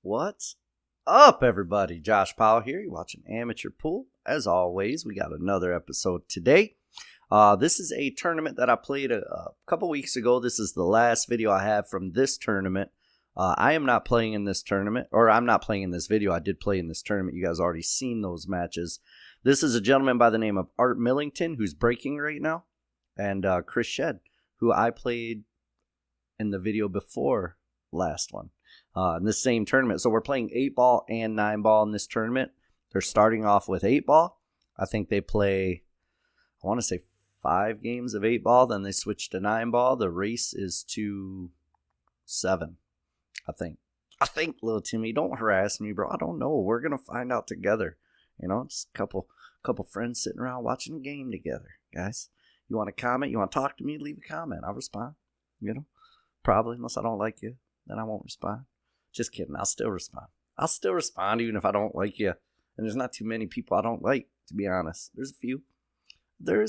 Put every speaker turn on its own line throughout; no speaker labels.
What's up, everybody? Josh Powell here. You're watching Amateur Pool. As always, we got another episode today. This is a tournament that I played a couple weeks ago. This is the last video I have from this tournament. I am not playing in this tournament, or I'm not playing in this video. I did play in this tournament. You guys already seen those matches. This is a gentleman by the name of Millington, who's breaking right now, and Chris Shedd, who I played in the video before last one. In this same tournament. So we're playing 8-ball and 9-ball in this tournament. They're starting off with 8-ball. I think they play, I want to say 5 games of 8-ball. Then they switch to 9-ball. The race is to 7, I think. Little Timmy, don't harass me, bro. I don't know. We're going to find out together. You know, just a couple friends sitting around watching a game together, guys. You want to comment? You want to talk to me? Leave a comment. I'll respond. You know, probably, unless I don't like you, then I won't respond. Just kidding. I'll still respond. I'll still respond even if I don't like you. And there's not too many people I don't like, to be honest. There's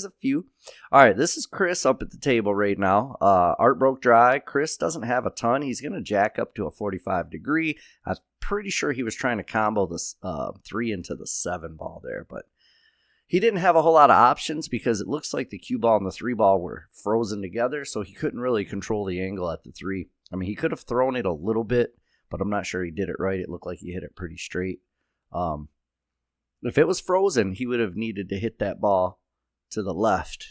a few. All right, this is Chris up at the table right now. Art broke dry. Chris doesn't have a ton. He's going to jack up to a 45 degree. I'm pretty sure he was trying to combo this 3 into the 7-ball there. But he didn't have a whole lot of options because it looks like the cue ball and the 3-ball were frozen together. So he couldn't really control the angle at the 3. I mean, he could have thrown it a little bit, but I'm not sure he did it right. It looked like he hit it pretty straight. If it was frozen, he would have needed to hit that ball to the left.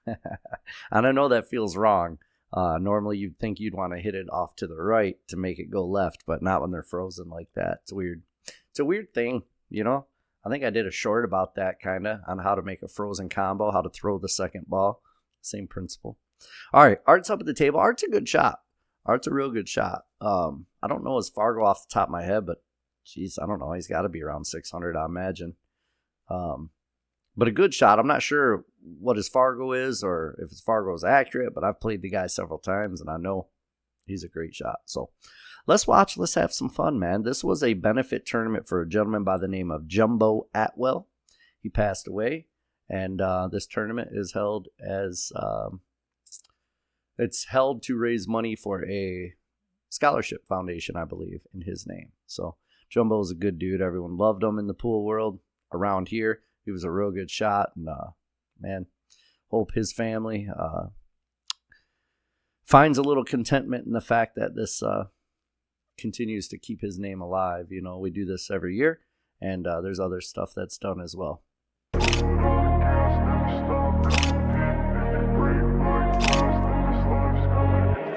And I know that feels wrong. Normally, you'd think you'd want to hit it off to the right to make it go left, but not when they're frozen like that. It's weird. It's a weird thing, you know? I think I did a short about that, kind of, on how to make a frozen combo, how to throw the second ball. Same principle. All right, Art's up at the table. Art's a good shot. Art's a real good shot. I don't know his Fargo off the top of my head, but geez, I don't know. He's got to be around 600, I imagine. But a good shot. I'm not sure what his Fargo is or if his Fargo is accurate, but I've played the guy several times, and I know he's a great shot. So let's watch. Let's have some fun, man. This was a benefit tournament for a gentleman by the name of Jumbo Atwell. He passed away, and this tournament is held as... It's held to raise money for a scholarship foundation, I believe, in his name. So Jumbo is a good dude. Everyone loved him in the pool world around here. He was a real good shot. And, man, hope his family finds a little contentment in the fact that this continues to keep his name alive. You know, we do this every year, and there's other stuff that's done as well.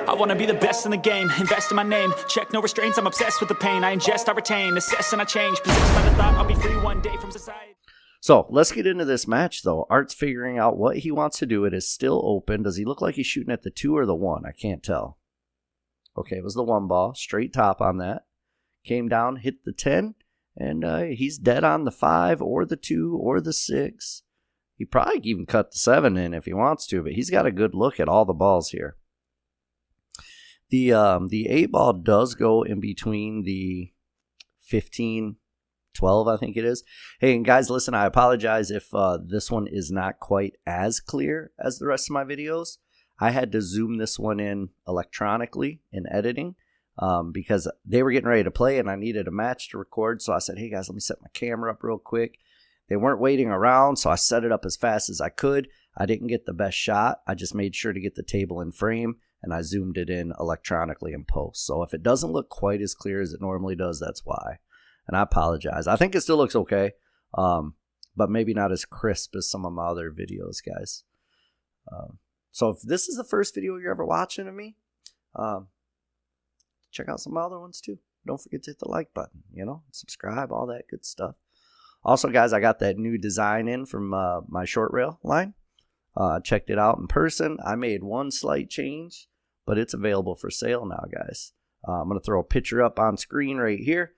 I want to be the best in the game, invest in my name, check no restraints, I'm obsessed with the pain, I ingest, I retain, assess and I change, possessed by the thought I'll be free one day from society.
So let's get into this match though. Art's figuring out what he wants to do. It is still open. Does he look like he's shooting at the 2 or the 1? I can't tell. Okay, it was the 1 ball, straight top on that. Came down, hit the 10, and he's dead on the 5 or the 2 or the 6. He probably even cut the 7 in if he wants to, but he's got a good look at all the balls here. The 8-ball does go in between the 15, 12, I think it is. Hey, and guys, listen, I apologize if this one is not quite as clear as the rest of my videos. I had to zoom this one in electronically in editing because they were getting ready to play and I needed a match to record. So I said, hey, guys, let me set my camera up real quick. They weren't waiting around, so I set it up as fast as I could. I didn't get the best shot. I just made sure to get the table in frame. And I zoomed it in electronically in post. So if it doesn't look quite as clear as it normally does, that's why. And I apologize. I think it still looks okay, but maybe not as crisp as some of my other videos, guys. So if this is the first video you're ever watching of me, check out some other ones too. Don't forget to hit the like button, you know, subscribe, all that good stuff. Also, guys, I got that new design in from my short rail line. Checked it out in person. I made one slight change, but it's available for sale now, guys. I'm going to throw a picture up on screen right here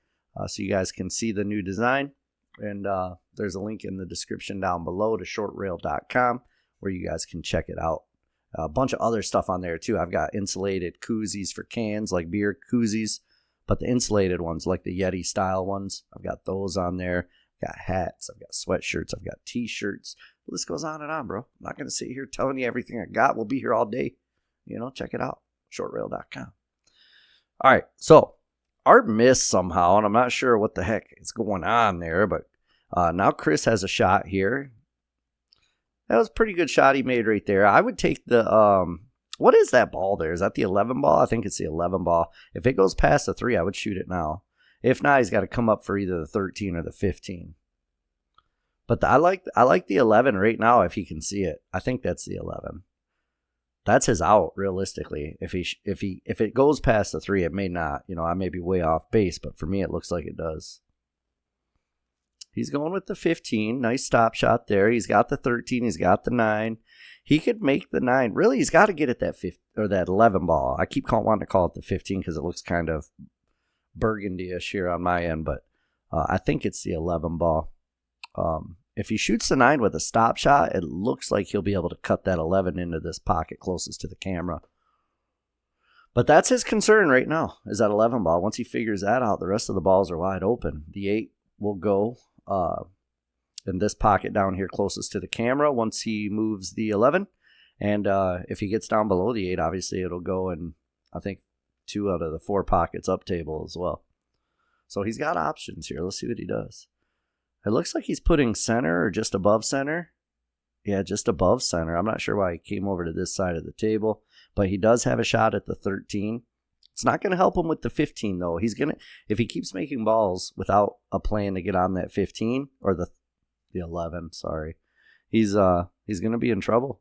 so you guys can see the new design. And there's a link in the description down below to shortrail.com where you guys can check it out. A bunch of other stuff on there, too. I've got insulated koozies for cans, like beer koozies, but the insulated ones, like the Yeti style ones, I've got those on there. I've got hats, I've got sweatshirts, I've got t-shirts. The list goes on and on, bro. I'm not going to sit here telling you everything I got. We'll be here all day. You know, check it out. Shortrail.com. All right, so Art missed somehow, and I'm not sure what the heck is going on there, but now Chris has a shot here. That was a pretty good shot he made right there. I would take the, what is that ball there? Is that the 11 ball? I think it's the 11 ball. If it goes past the 3, I would shoot it now. If not, he's got to come up for either the 13 or the 15. But I like the 11 right now if he can see it. I think that's the 11. That's his out, realistically. If it goes past the 3, it may not. I may be way off base, but for me, it looks like it does. He's going with the 15. Nice stop shot there. He's got the 13. He's got the 9. He could make the 9. Really, he's got to get at that 15, or that 11 ball. I keep wanting to call it the 15 because it looks kind of burgundy-ish here on my end, but I think it's the 11 ball. If he shoots the 9 with a stop shot, it looks like he'll be able to cut that 11 into this pocket closest to the camera. But that's his concern right now, is that 11 ball. Once he figures that out, the rest of the balls are wide open. The 8 will go in this pocket down here closest to the camera once he moves the 11. And if he gets down below the 8, obviously it'll go in, I think, 2 out of the 4 pockets up table as well. So he's got options here. Let's see what he does. It looks like he's putting center or just above center. Yeah, just above center. I'm not sure why he came over to this side of the table, but he does have a shot at the 13. It's not going to help him with the 15, though. If he keeps making balls without a plan to get on that 15 or the 11, sorry, he's going to be in trouble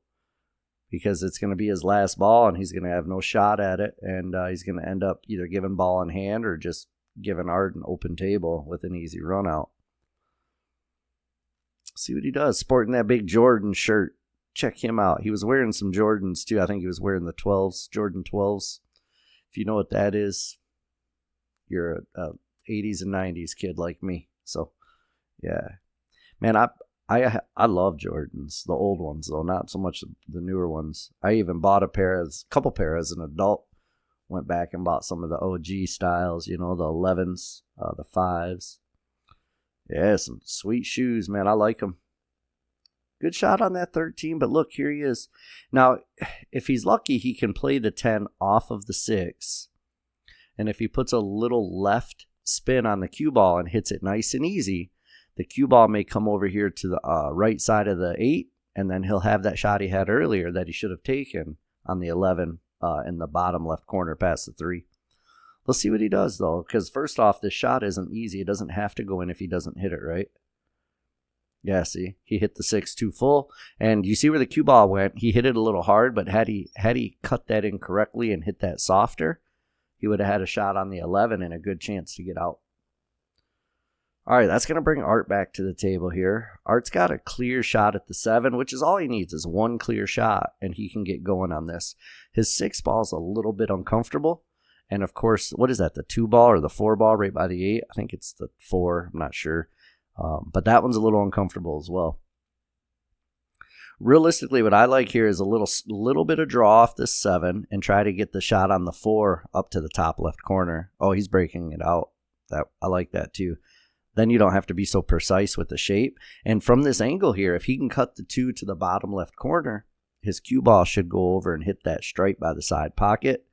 because it's going to be his last ball and he's going to have no shot at it, and he's going to end up either giving ball in hand or just giving Art an open table with an easy run out. See what he does. Sporting that big Jordan shirt. Check him out. He was wearing some Jordans too. I think he was wearing the 12s, Jordan 12s. If you know what that is, you're a 80s and 90s kid like me. So, yeah. Man, I love Jordans. The old ones, though. Not so much the newer ones. I even bought a couple pair as an adult. Went back and bought some of the OG styles, the 11s, the 5s. Yeah, some sweet shoes, man. I like them. Good shot on that 13, but look, here he is. Now, if he's lucky, he can play the 10 off of the 6. And if he puts a little left spin on the cue ball and hits it nice and easy, the cue ball may come over here to the right side of the 8, and then he'll have that shot he had earlier that he should have taken on the 11 in the bottom left corner past the 3. Let's see what he does, though, because first off, this shot isn't easy. It doesn't have to go in if he doesn't hit it, right? Yeah, see, he hit the 6 too full, and you see where the cue ball went. He hit it a little hard, but had he cut that in correctly and hit that softer, he would have had a shot on the 11 and a good chance to get out. All right, that's going to bring Art back to the table here. Art's got a clear shot at the 7, which is all he needs is one clear shot, and he can get going on this. His 6 ball's a little bit uncomfortable. And, of course, what is that, the 2 ball or the 4 ball right by the 8? I think it's the 4. I'm not sure. But that one's a little uncomfortable as well. Realistically, what I like here is a little bit of draw off this 7 and try to get the shot on the 4 up to the top left corner. Oh, he's breaking it out. I like that, too. Then you don't have to be so precise with the shape. And from this angle here, if he can cut the 2 to the bottom left corner, his cue ball should go over and hit that stripe by the side pocket.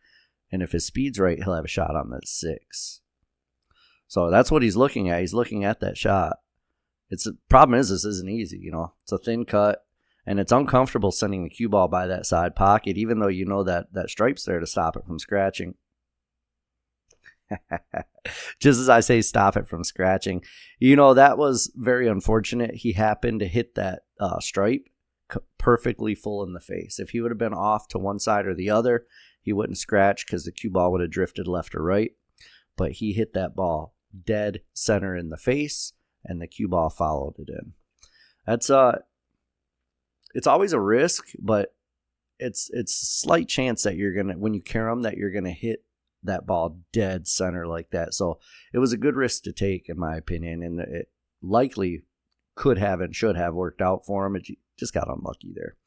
And if his speed's right, he'll have a shot on that 6. So that's what he's looking at. He's looking at that shot. The problem is this isn't easy, It's a thin cut, and it's uncomfortable sending the cue ball by that side pocket, even though you know that stripe's there to stop it from scratching. Just as I say stop it from scratching. That was very unfortunate. He happened to hit that stripe perfectly full in the face. If he would have been off to one side or the other, he wouldn't scratch because the cue ball would have drifted left or right. But he hit that ball dead center in the face, and the cue ball followed it in. That's it's always a risk, but it's a slight chance that you're gonna, when you carry them, that you're gonna hit that ball dead center like that. So it was a good risk to take, in my opinion, and it likely could have and should have worked out for him. It just got unlucky there.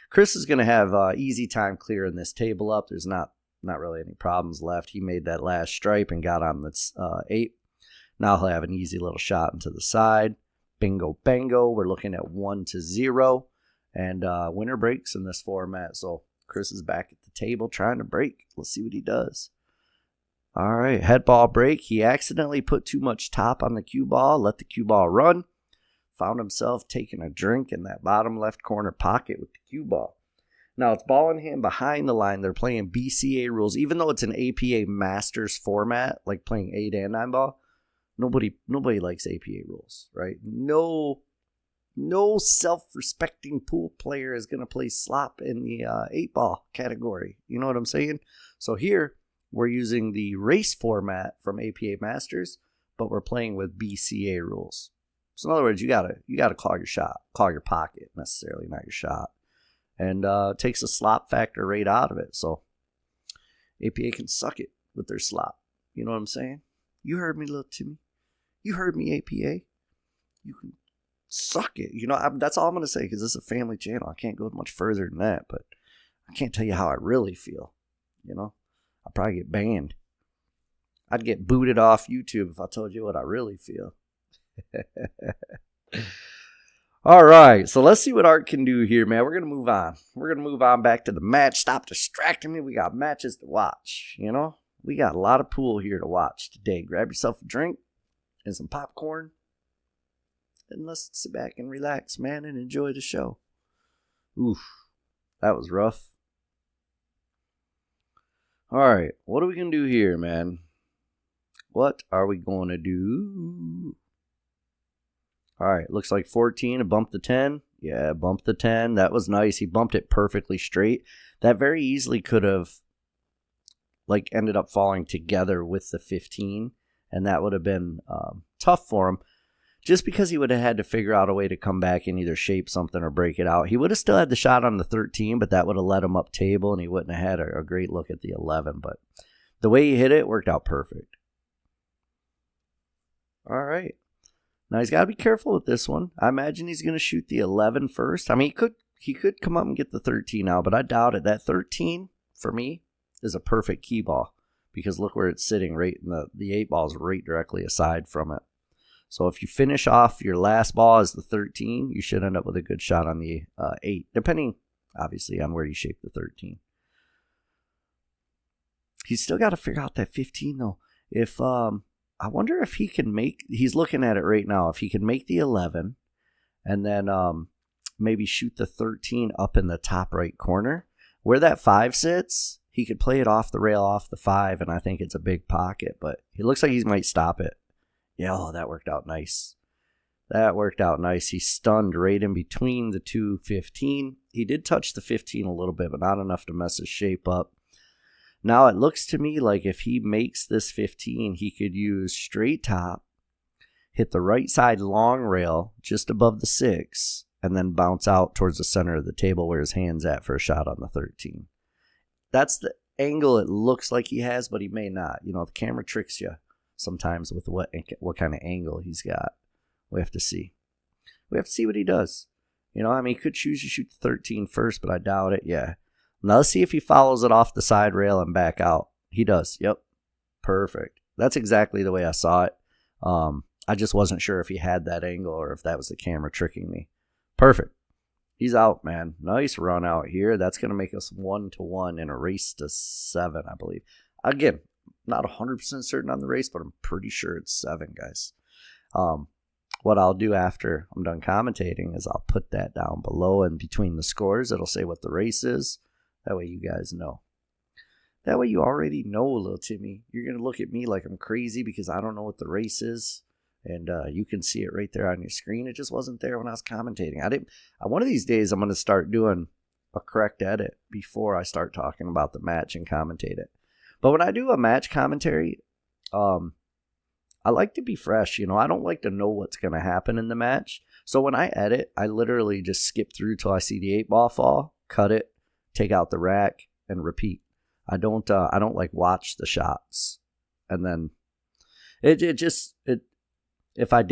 Chris is going to have easy time clearing this table up. There's not really any problems left. He made that last stripe and got on this 8. Now he'll have an easy little shot into the side. Bingo, bango. We're looking at 1-0. And winner breaks in this format. So Chris is back at the table trying to break. Let's see what he does. All right, head ball break. He accidentally put too much top on the cue ball, let the cue ball run, found himself taking a drink in that bottom left corner pocket with the cue ball. Now, it's ball in hand behind the line. They're playing BCA rules. Even though it's an APA Masters format, like playing 8 and 9 ball, nobody likes APA rules, right? No self-respecting pool player is going to play slop in the 8 ball category. You know what I'm saying? So here, we're using the race format from APA Masters, but we're playing with BCA rules. So in other words, you gotta call your shot, call your pocket, necessarily, not your shot. And it takes the slop factor right out of it. So APA can suck it with their slop. You know what I'm saying? You heard me, little Timmy. You heard me, APA. You can suck it. You know, that's all I'm going to say, because this is a family channel. I can't go much further than that, but I can't tell you how I really feel. You know, I'll probably get banned. I'd get booted off YouTube if I told you what I really feel. All right, so let's see what Art can do here, man. We're going to move on. We're going to move on back to the match. Stop distracting me. We got matches to watch, you know. We got a lot of pool here to watch today. Grab yourself a drink and some popcorn, and let's sit back and relax, man, and enjoy the show. Oof, that was rough. All right, what are we going to do here, man? What are we going to do? All right, looks like 14, bumped the 10. Yeah, bumped the 10. That was nice. He bumped it perfectly straight. That very easily could have, like, ended up falling together with the 15, and that would have been tough for him, just because he would have had to figure out a way to come back and either shape something or break it out. He would have still had the shot on the 13, but that would have led him up table, and he wouldn't have had a great look at the 11. But the way he hit it worked out perfect. All right. Now, he's got to be careful with this one. I imagine he's going to shoot the 11 first. I mean, he could come up and get the 13 now, but I doubt it. That 13, for me, is a perfect key ball, because look where it's sitting, right? And the 8 ball is right directly aside from it. So if you finish off your last ball as the 13, you should end up with a good shot on the 8, depending, obviously, on where you shape the 13. He's still got to figure out that 15, though. If I wonder if he can make, he's looking at it right now, if he can make the 11 and then maybe shoot the 13 up in the top right corner. Where that 5 sits, he could play it off the rail, off the 5, and I think it's a big pocket, but he looks like he might stop it. Yeah, oh, that worked out nice. That worked out nice. He stunned right in between the two 15. He did touch the 15 a little bit, but not enough to mess his shape up. Now, it looks to me like if he makes this 15, he could use straight top, hit the right side long rail just above the 6, and then bounce out towards the center of the table where his hand's at for a shot on the 13. That's the angle it looks like he has, but he may not. You know, the camera tricks you sometimes with what kind of angle he's got. We have to see. We have to see what he does. You know, I mean, he could choose to shoot the 13 first, but I doubt it. Yeah. Now let's see if he follows it off the side rail and back out. He does. Yep. Perfect. That's exactly the way I saw it. I just wasn't sure if he had that angle or if that was the camera tricking me. Perfect. He's out, man. Nice run out here. That's going to make us 1-1 in a race to 7, I believe. Again, not 100% certain on the race, but I'm pretty sure it's 7, guys. What I'll do after I'm done commentating is I'll put that down below, and between the scores, it'll say what the race is. That way you guys know. That way you already know, little Timmy. You're going to look at me like I'm crazy because I don't know what the race is. And you can see it right there on your screen. It just wasn't there when I was commentating. One of these days, I'm going to start doing a correct edit before I start talking about the match and commentate it. But when I do a match commentary, I like to be fresh. You know, I don't like to know what's going to happen in the match. So when I edit, I literally just skip through till I see the 8 ball fall, cut it, take out the rack, and repeat. I don't like watch the shots. And then if I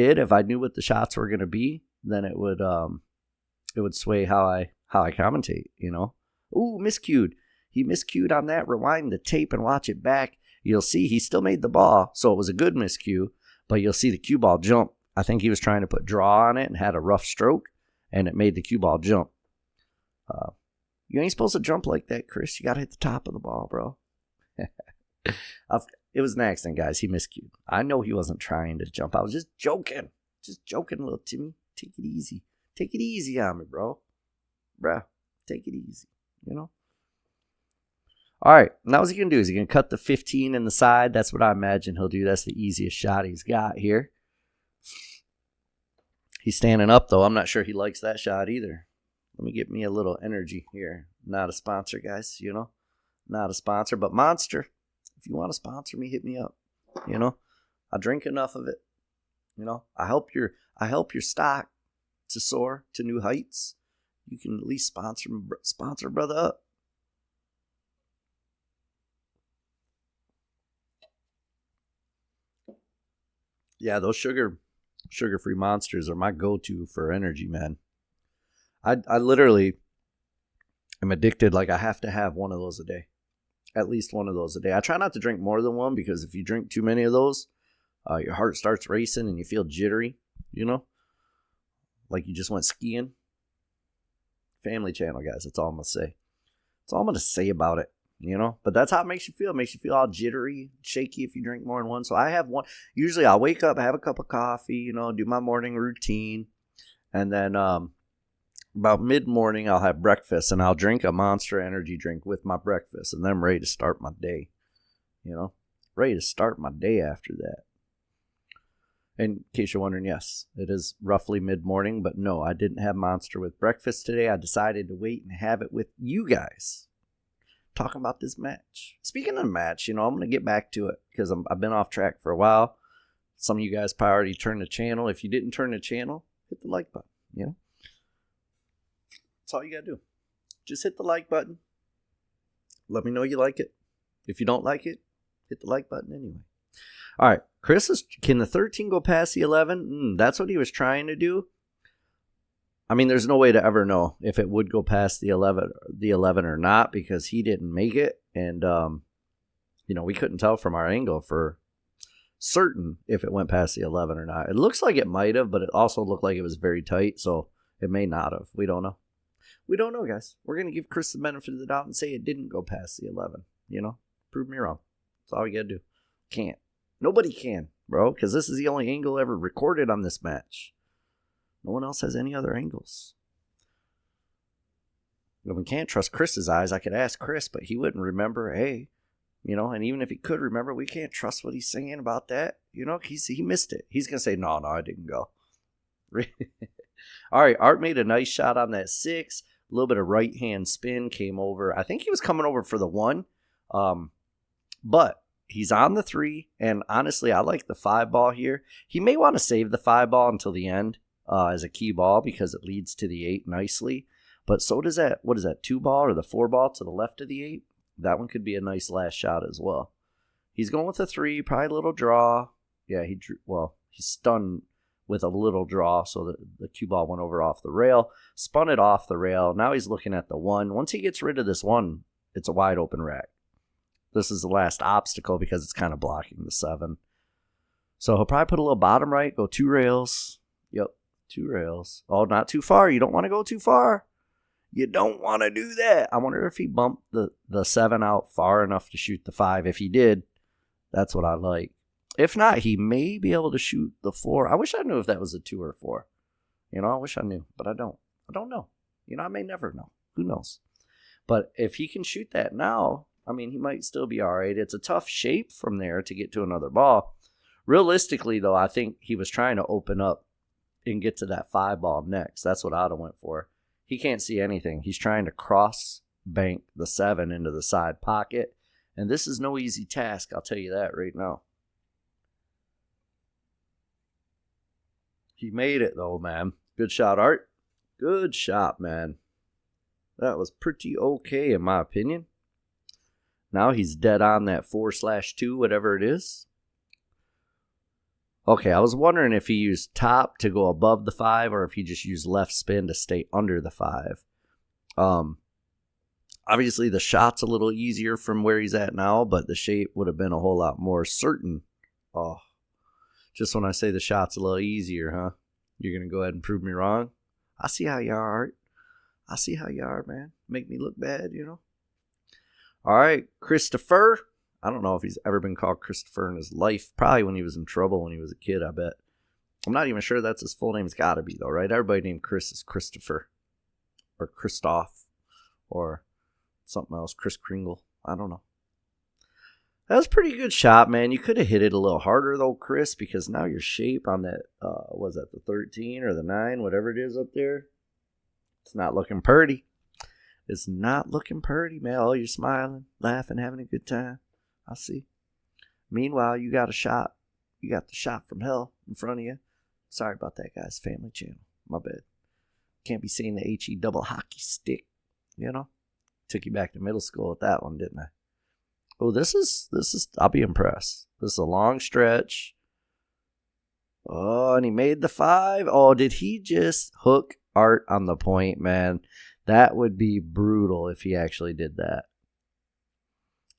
knew what the shots were going to be, then it would sway how I commentate, you know. Ooh, miscued. He miscued on that. Rewind the tape and watch it back. You'll see he still made the ball, so it was a good miscue, but you'll see the cue ball jump. I think he was trying to put draw on it and had a rough stroke, and it made the cue ball jump. You ain't supposed to jump like that, Chris. You got to hit the top of the ball, bro. It was an accident, guys. He miscued. I know he wasn't trying to jump. I was just joking. Just joking, little Timmy. Take it easy. Take it easy on me, bro. Bruh, take it easy, you know? All right, now what's he going to do? Is he going to cut the 15 in the side? That's what I imagine he'll do. That's the easiest shot he's got here. He's standing up, though. I'm not sure he likes that shot either. Let me get me a little energy here. Not a sponsor, guys, you know? Not a sponsor, but Monster. If you want to sponsor me, hit me up. You know? I drink enough of it. You know? I help your stock to soar to new heights. You can at least sponsor brother up. Yeah, those sugar-free Monsters are my go-to for energy, man. I literally am addicted. Like, I have to have one of those a day. At least one of those a day. I try not to drink more than one because if you drink too many of those, your heart starts racing and you feel jittery, you know? Like you just went skiing. Family Channel, guys. That's all I'm going to say. That's all I'm going to say about it, you know? But that's how it makes you feel. It makes you feel all jittery, shaky if you drink more than one. So I have one. Usually I'll wake up, have a cup of coffee, you know, do my morning routine. And then about mid-morning, I'll have breakfast, and I'll drink a Monster energy drink with my breakfast, and then I'm ready to start my day, you know? Ready to start my day after that. In case you're wondering, yes, it is roughly mid-morning, but no, I didn't have Monster with breakfast today. I decided to wait and have it with you guys, talking about this match. Speaking of match, you know, I'm going to get back to it because I've been off track for a while. Some of you guys probably already turned the channel. If you didn't turn the channel, hit the like button, you know? That's all you got to do. Just hit the like button. Let me know you like it. If you don't like it, hit the like button anyway. All right. Can the 13 go past the 11? That's what he was trying to do. I mean, there's no way to ever know if it would go past the 11 or not because he didn't make it. And, you know, we couldn't tell from our angle for certain if it went past the 11 or not. It looks like it might have, but it also looked like it was very tight. So it may not have. We don't know. We don't know, guys. We're going to give Chris the benefit of the doubt and say it didn't go past the 11. You know, prove me wrong. That's all we got to do. Can't. Nobody can, bro, because this is the only angle ever recorded on this match. No one else has any other angles. We can't trust Chris's eyes. I could ask Chris, but he wouldn't remember. Hey, you know, and even if he could remember, we can't trust what he's saying about that. You know, he missed it. He's going to say, no, I didn't go. All right, Art made a nice shot on that 6. A little bit of right-hand spin came over. I think he was coming over for the 1. But he's on the 3, and honestly, I like the 5 ball here. He may want to save the 5 ball until the end as a key ball because it leads to the 8 nicely. But so does that, 2 ball or the 4 ball to the left of the 8? That one could be a nice last shot as well. He's going with a 3, probably a little draw. Yeah, he's stunned with a little draw, so the cue ball went over off the rail, spun it off the rail. Now he's looking at the 1. Once he gets rid of this 1, it's a wide open rack. This is the last obstacle because it's kind of blocking the 7. So he'll probably put a little bottom right, go 2 rails. Yep, 2 rails. Oh, not too far. You don't want to go too far. You don't want to do that. I wonder if he bumped the 7 out far enough to shoot the 5. If he did, that's what I like. If not, he may be able to shoot the 4. I wish I knew if that was a 2 or 4. You know, I wish I knew, but I don't. I don't know. You know, I may never know. Who knows? But if he can shoot that now, I mean, he might still be all right. It's a tough shape from there to get to another ball. Realistically, though, I think he was trying to open up and get to that 5 ball next. That's what I'd have went for. He can't see anything. He's trying to cross bank the 7 into the side pocket. And this is no easy task, I'll tell you that right now. He made it, though, man. Good shot, Art. Good shot, man. That was pretty okay, in my opinion. Now he's dead on that 4/2, whatever it is. Okay, I was wondering if he used top to go above the 5 or if he just used left spin to stay under the 5. Obviously, the shot's a little easier from where he's at now, but the shape would have been a whole lot more certain. Oh, just when I say the shot's a little easier, huh? You're going to go ahead and prove me wrong? I see how you are, Art. I see how you are, man. Make me look bad, you know? All right, Christopher. I don't know if he's ever been called Christopher in his life. Probably when he was in trouble when he was a kid, I bet. I'm not even sure that's his full name. It's got to be, though, right? Everybody named Chris is Christopher or Christoph or something else. Chris Kringle. I don't know. That was a pretty good shot, man. You could have hit it a little harder, though, Chris, because now your shape on that, was that the 13 or the 9, whatever it is up there, it's not looking pretty. It's not looking pretty, man. Oh, you're smiling, laughing, having a good time. I see. Meanwhile, you got a shot. You got the shot from hell in front of you. Sorry about that, guys. Family channel. My bad. Can't be saying the HE double hockey stick, you know? Took you back to middle school with that one, didn't I? Oh, this is, I'll be impressed. This is a long stretch. Oh, and he made the 5. Oh, did he just hook Art on the point, man? That would be brutal if he actually did that.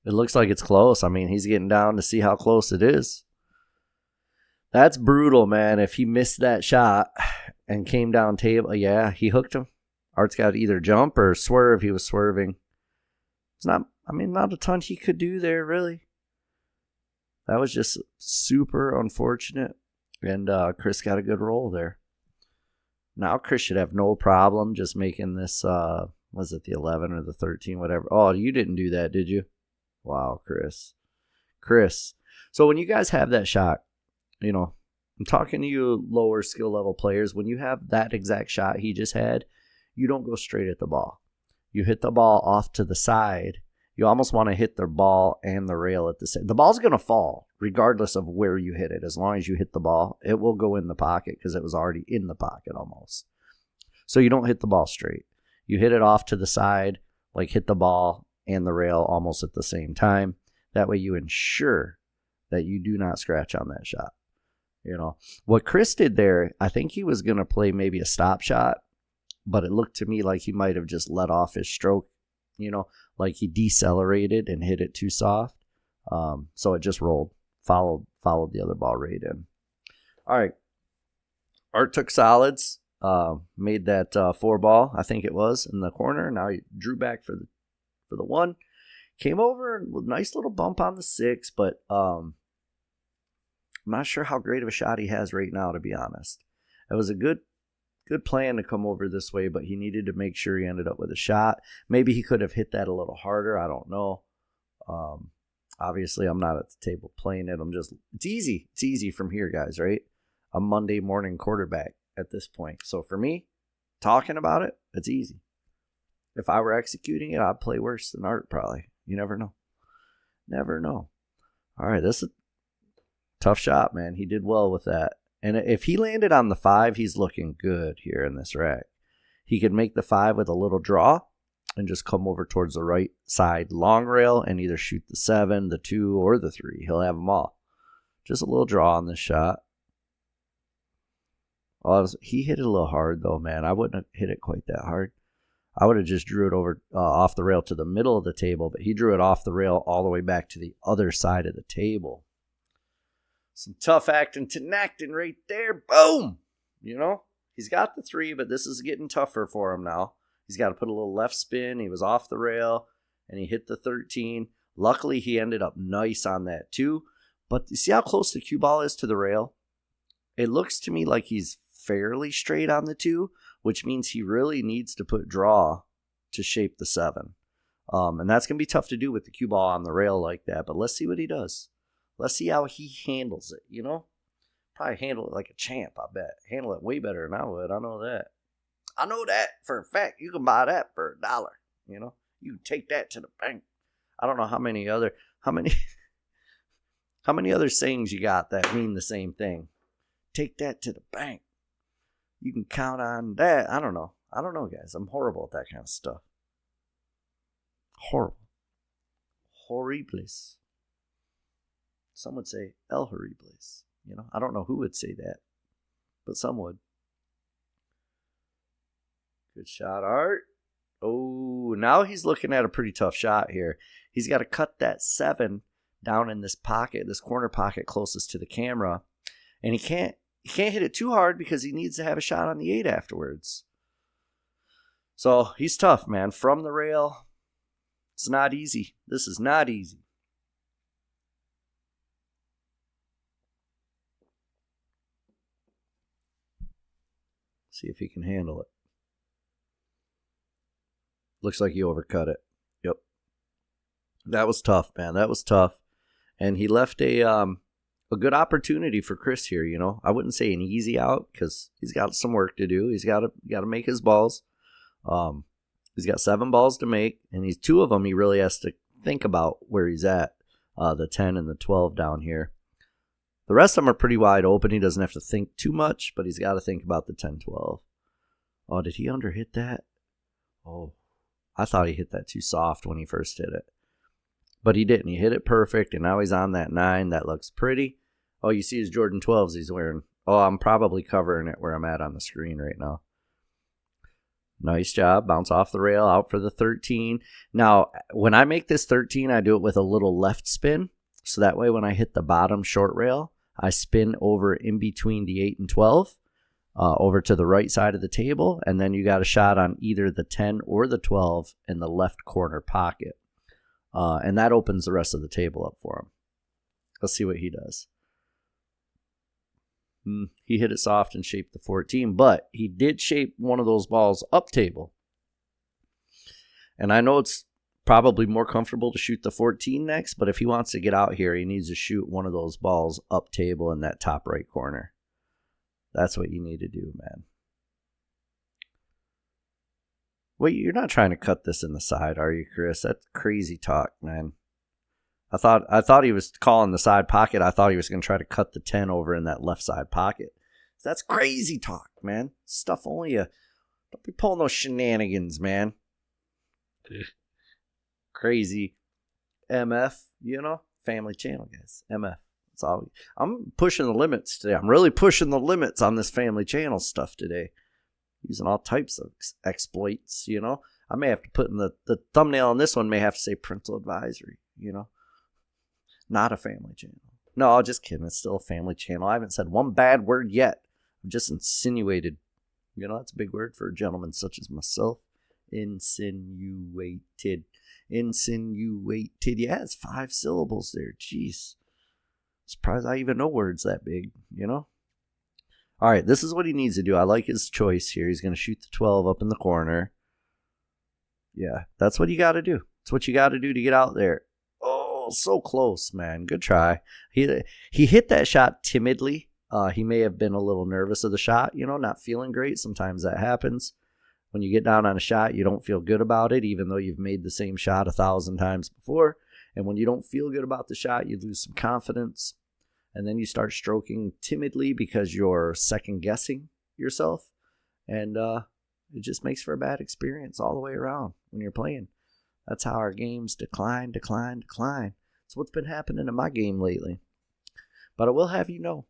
It looks like it's close. I mean, he's getting down to see how close it is. That's brutal, man. If he missed that shot and came down table, yeah, he hooked him. Art's got to either jump or swerve. He was swerving. It's not a ton he could do there, really. That was just super unfortunate. And Chris got a good roll there. Now Chris should have no problem just making this, was it the 11 or the 13, whatever. Oh, you didn't do that, did you? Wow, Chris. So when you guys have that shot, you know, I'm talking to you lower skill level players. When you have that exact shot he just had, you don't go straight at the ball. You hit the ball off to the side. You almost want to hit the ball and the rail at the same. The ball's going to fall regardless of where you hit it. As long as you hit the ball, it will go in the pocket because it was already in the pocket almost. So you don't hit the ball straight. You hit it off to the side, like hit the ball and the rail almost at the same time. That way you ensure that you do not scratch on that shot. You know, what Chris did there, I think he was going to play maybe a stop shot, but it looked to me like he might have just let off his stroke, you know, like he decelerated and hit it too soft. So it just rolled, followed the other ball right in. All right. Art took solids, made that 4 ball, I think it was, in the corner. Now he drew back for the 1. Came over with a nice little bump on the 6, but I'm not sure how great of a shot he has right now, to be honest. It was a good plan to come over this way, but he needed to make sure he ended up with a shot. Maybe he could have hit that a little harder. I don't know. Obviously, I'm not at the table playing it. It's easy. It's easy from here, guys, right? A Monday morning quarterback at this point. So for me, talking about it, it's easy. If I were executing it, I'd play worse than Art probably. You never know. Never know. All right, this is a tough shot, man. He did well with that. And if he landed on the 5, he's looking good here in this rack. He could make the 5 with a little draw and just come over towards the right side long rail and either shoot the 7, the 2, or the 3. He'll have them all. Just a little draw on this shot. He hit it a little hard, though, man. I wouldn't have hit it quite that hard. I would have just drew it over off the rail to the middle of the table, but he drew it off the rail all the way back to the other side of the table. Some tough acting right there. Boom! You know, he's got the 3, but this is getting tougher for him now. He's got to put a little left spin. He was off the rail, and he hit the 13. Luckily, he ended up nice on that, too. But you see how close the cue ball is to the rail? It looks to me like he's fairly straight on the 2, which means he really needs to put draw to shape the 7. And that's going to be tough to do with the cue ball on the rail like that. But let's see what he does. Let's see how he handles it, you know? Probably handle it like a champ, I bet. Handle it way better than I would. I know that. I know that for a fact. You can buy that for $1, you know? You can take that to the bank. I don't know how many other sayings you got that mean the same thing. Take that to the bank. You can count on that. I don't know, guys. I'm horrible at that kind of stuff. Horrible. Horribles. Some would say El Horribles. You know, I don't know who would say that, but some would. Good shot, Art. Oh, now he's looking at a pretty tough shot here. He's got to cut that 7 down in this pocket, this corner pocket closest to the camera, and he can't hit it too hard because he needs to have a shot on the 8 afterwards. So he's tough, man. From the rail, it's not easy. This is not easy. See if he can handle it. Looks like he overcut it. Yep. That was tough, man. That was tough. And he left a good opportunity for Chris here, you know. I wouldn't say an easy out because he's got some work to do. He's got to make his balls. He's got 7 balls to make, and he's 2 of them he really has to think about where he's at, the 10 and the 12 down here. The rest of them are pretty wide open. He doesn't have to think too much, but he's got to think about the 10-12. Oh, did he underhit that? Oh, I thought he hit that too soft when he first hit it. But he didn't. He hit it perfect, and now he's on that 9. That looks pretty. Oh, you see his Jordan 12s he's wearing. Oh, I'm probably covering it where I'm at on the screen right now. Nice job. Bounce off the rail, out for the 13. Now, when I make this 13, I do it with a little left spin. So that way when I hit the bottom short rail, I spin over in between the 8 and 12, over to the right side of the table. And then you got a shot on either the 10 or the 12 in the left corner pocket. And that opens the rest of the table up for him. Let's see what he does. He hit it soft and shaped the 14, but he did shape one of those balls up table. And I know it's probably more comfortable to shoot the 14 next, but if he wants to get out here, he needs to shoot one of those balls up table in that top right corner. That's what you need to do, man. Wait, you're not trying to cut this in the side, are you, Chris? That's crazy talk, man. I thought he was calling the side pocket. I thought he was going to try to cut the 10 over in that left side pocket. That's crazy talk, man. Stuff only don't be pulling those shenanigans, man. Crazy MF, you know? Family channel, guys. MF. That's all. I'm pushing the limits today. I'm really pushing the limits on this family channel stuff today. Using all types of exploits, you know? I may have to put in the thumbnail on this one may have to say parental advisory, you know? Not a family channel. No, just kidding. It's still a family channel. I haven't said one bad word yet. I've just insinuated. You know, that's a big word for a gentleman such as myself. Insinuated. Insinuated. Yeah, it's 5 syllables there. Jeez. Surprised I even know words that big, you know? All right, this is what he needs to do. I like his choice here. He's going to shoot the 12 up in the corner. Yeah, that's what you got to do. That's what you got to do to get out there. Oh, so close, man. Good try. He hit that shot timidly. He may have been a little nervous of the shot, you know, not feeling great. Sometimes that happens. When you get down on a shot, you don't feel good about it, even though you've made the same shot 1,000 times before. And when you don't feel good about the shot, you lose some confidence. And then you start stroking timidly because you're second-guessing yourself. And it just makes for a bad experience all the way around when you're playing. That's how our games decline. It's what's been happening in my game lately. But I will have you know,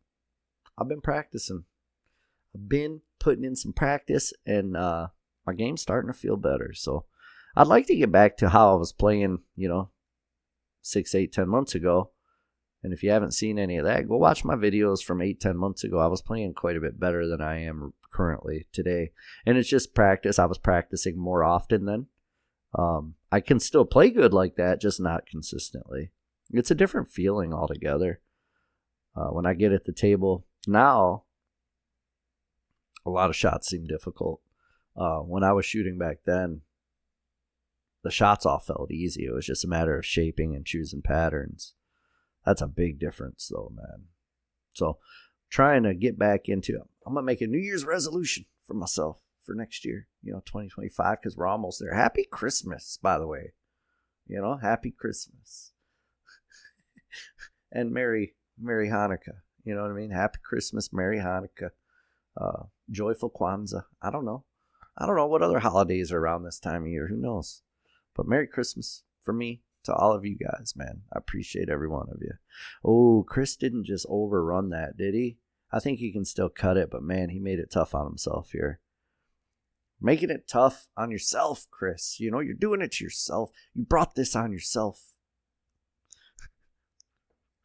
I've been practicing. I've been putting in some practice, and my game's starting to feel better. So I'd like to get back to how I was playing, you know, 6, 8, 10 months ago. And if you haven't seen any of that, go watch my videos from 8, 10 months ago. I was playing quite a bit better than I am currently today. And it's just practice. I was practicing more often then. I can still play good like that, just not consistently. It's a different feeling altogether. When I get at the table now, a lot of shots seem difficult. When I was shooting back then, the shots all felt easy. It was just a matter of shaping and choosing patterns. That's a big difference, though, man. So, trying to get back into it. I'm going to make a New Year's resolution for myself for next year, you know, 2025, because we're almost there. Happy Christmas, by the way. You know, happy Christmas. And Merry Hanukkah. You know what I mean? Happy Christmas, Merry Hanukkah. Joyful Kwanzaa. I don't know what other holidays are around this time of year. Who knows? But Merry Christmas for me. To all of you guys, man. I appreciate every one of you. Oh, Chris didn't just overrun that, did he? I think he can still cut it, but man, he made it tough on himself here. Making it tough on yourself, Chris. You know, you're doing it to yourself. You brought this on yourself.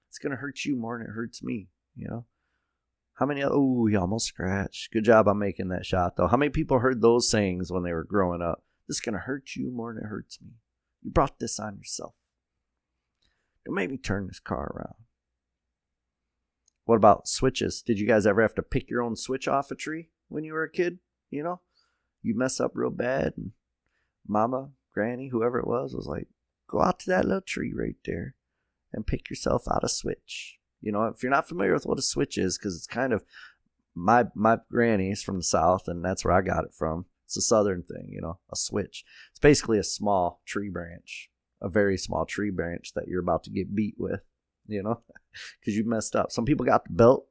It's going to hurt you more than it hurts me, you know? How many? Oh, he almost scratched. Good job on making that shot, though. How many people heard those sayings when they were growing up? This is going to hurt you more than it hurts me. You brought this on yourself. Don't make me turn this car around. What about switches? Did you guys ever have to pick your own switch off a tree when you were a kid? you know, you mess up real bad, and mama, granny, whoever it was like, go out to that little tree right there and pick yourself out a switch. You know, if you're not familiar with what a switch is, because it's kind of, my granny's from the South, and that's where I got it from. It's a Southern thing, you know, a switch. It's basically a small tree branch, a very small tree branch that you're about to get beat with, you know, because you messed up. Some people got the belt.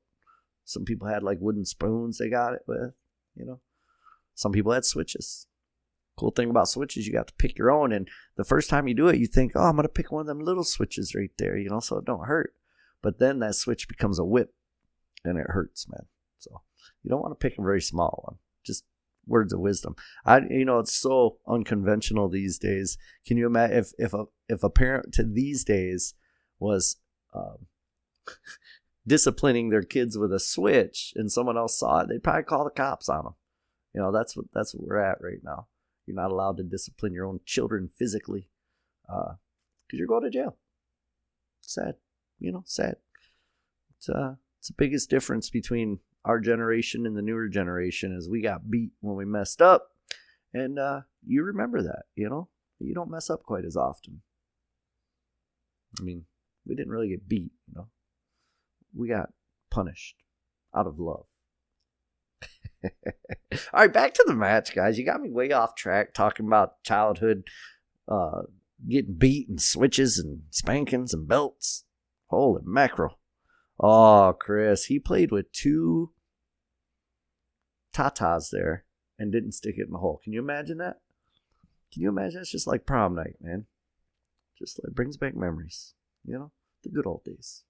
Some people had like wooden spoons they got it with, you know. Some people had switches. Cool thing about switches, you got to pick your own. And the first time you do it, you think, oh, I'm going to pick one of them little switches right there, you know, so it don't hurt. But then that switch becomes a whip, and it hurts, man. So you don't want to pick a very small one. Just words of wisdom. It's so unconventional these days. Can you imagine if a parent to these days was disciplining their kids with a switch and someone else saw it, they'd probably call the cops on them. You know, that's what we're at right now. You're not allowed to discipline your own children physically because you're going to jail. Sad, you know, sad. It's the biggest difference between our generation and the newer generation is we got beat when we messed up, and you remember that, you know. You don't mess up quite as often. I mean, we didn't really get beat, you know. We got punished out of love. All right, back to the match, guys. You got me way off track talking about childhood, getting beat and switches and spankings and belts. Holy mackerel. Oh, Chris, he played with 2 tatas there and didn't stick it in the hole. Can you imagine that? Can you imagine? It's just like prom night, man. Just like brings back memories, you know, the good old days.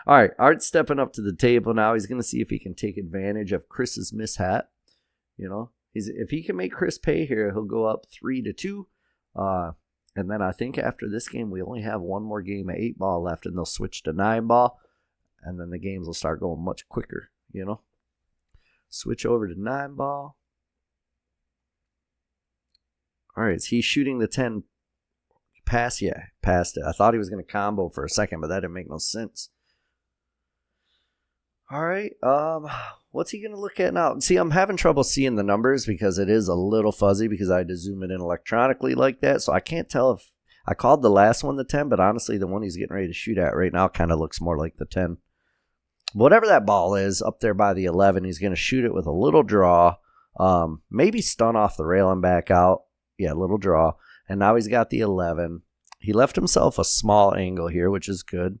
All right, Art's stepping up to the table now. He's going to see if he can take advantage of Chris's mishap. You know, if he can make Chris pay here, he'll go up 3-2. And then I think after this game, we only have one more game of 8-ball left, and they'll switch to 9-ball. And then the games will start going much quicker, you know. Switch over to 9-ball. All right, is he shooting the 10 pass? Yeah, passed it. I thought he was going to combo for a second, but that didn't make no sense. All right, what's he going to look at now? See, I'm having trouble seeing the numbers because it is a little fuzzy because I had to zoom it in electronically like that, so I can't tell if I called the last one the 10, but honestly, the one he's getting ready to shoot at right now kind of looks more like the 10. Whatever that ball is up there by the 11, he's going to shoot it with a little draw, maybe stun off the rail and back out. Yeah, little draw. And now he's got the 11. He left himself a small angle here, which is good.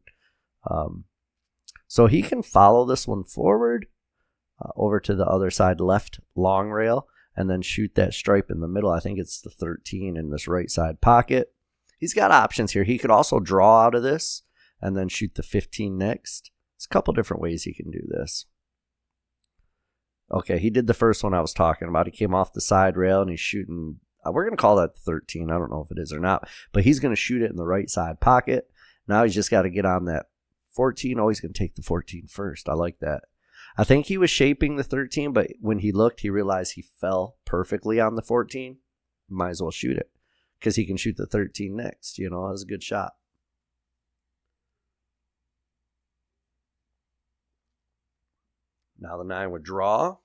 So he can follow this one forward over to the other side left long rail and then shoot that stripe in the middle. I think it's the 13 in this right side pocket. He's got options here. He could also draw out of this and then shoot the 15 next. There's a couple different ways he can do this. Okay, he did the first one I was talking about. He came off the side rail and he's shooting. We're going to call that 13. I don't know if it is or not. But he's going to shoot it in the right side pocket. Now he's just got to get on that 14. Oh, he's going to take the 14 first. I like that. I think he was shaping the 13, but when he looked, he realized he fell perfectly on the 14. Might as well shoot it because he can shoot the 13 next. You know, that was a good shot. Now the 9 would draw.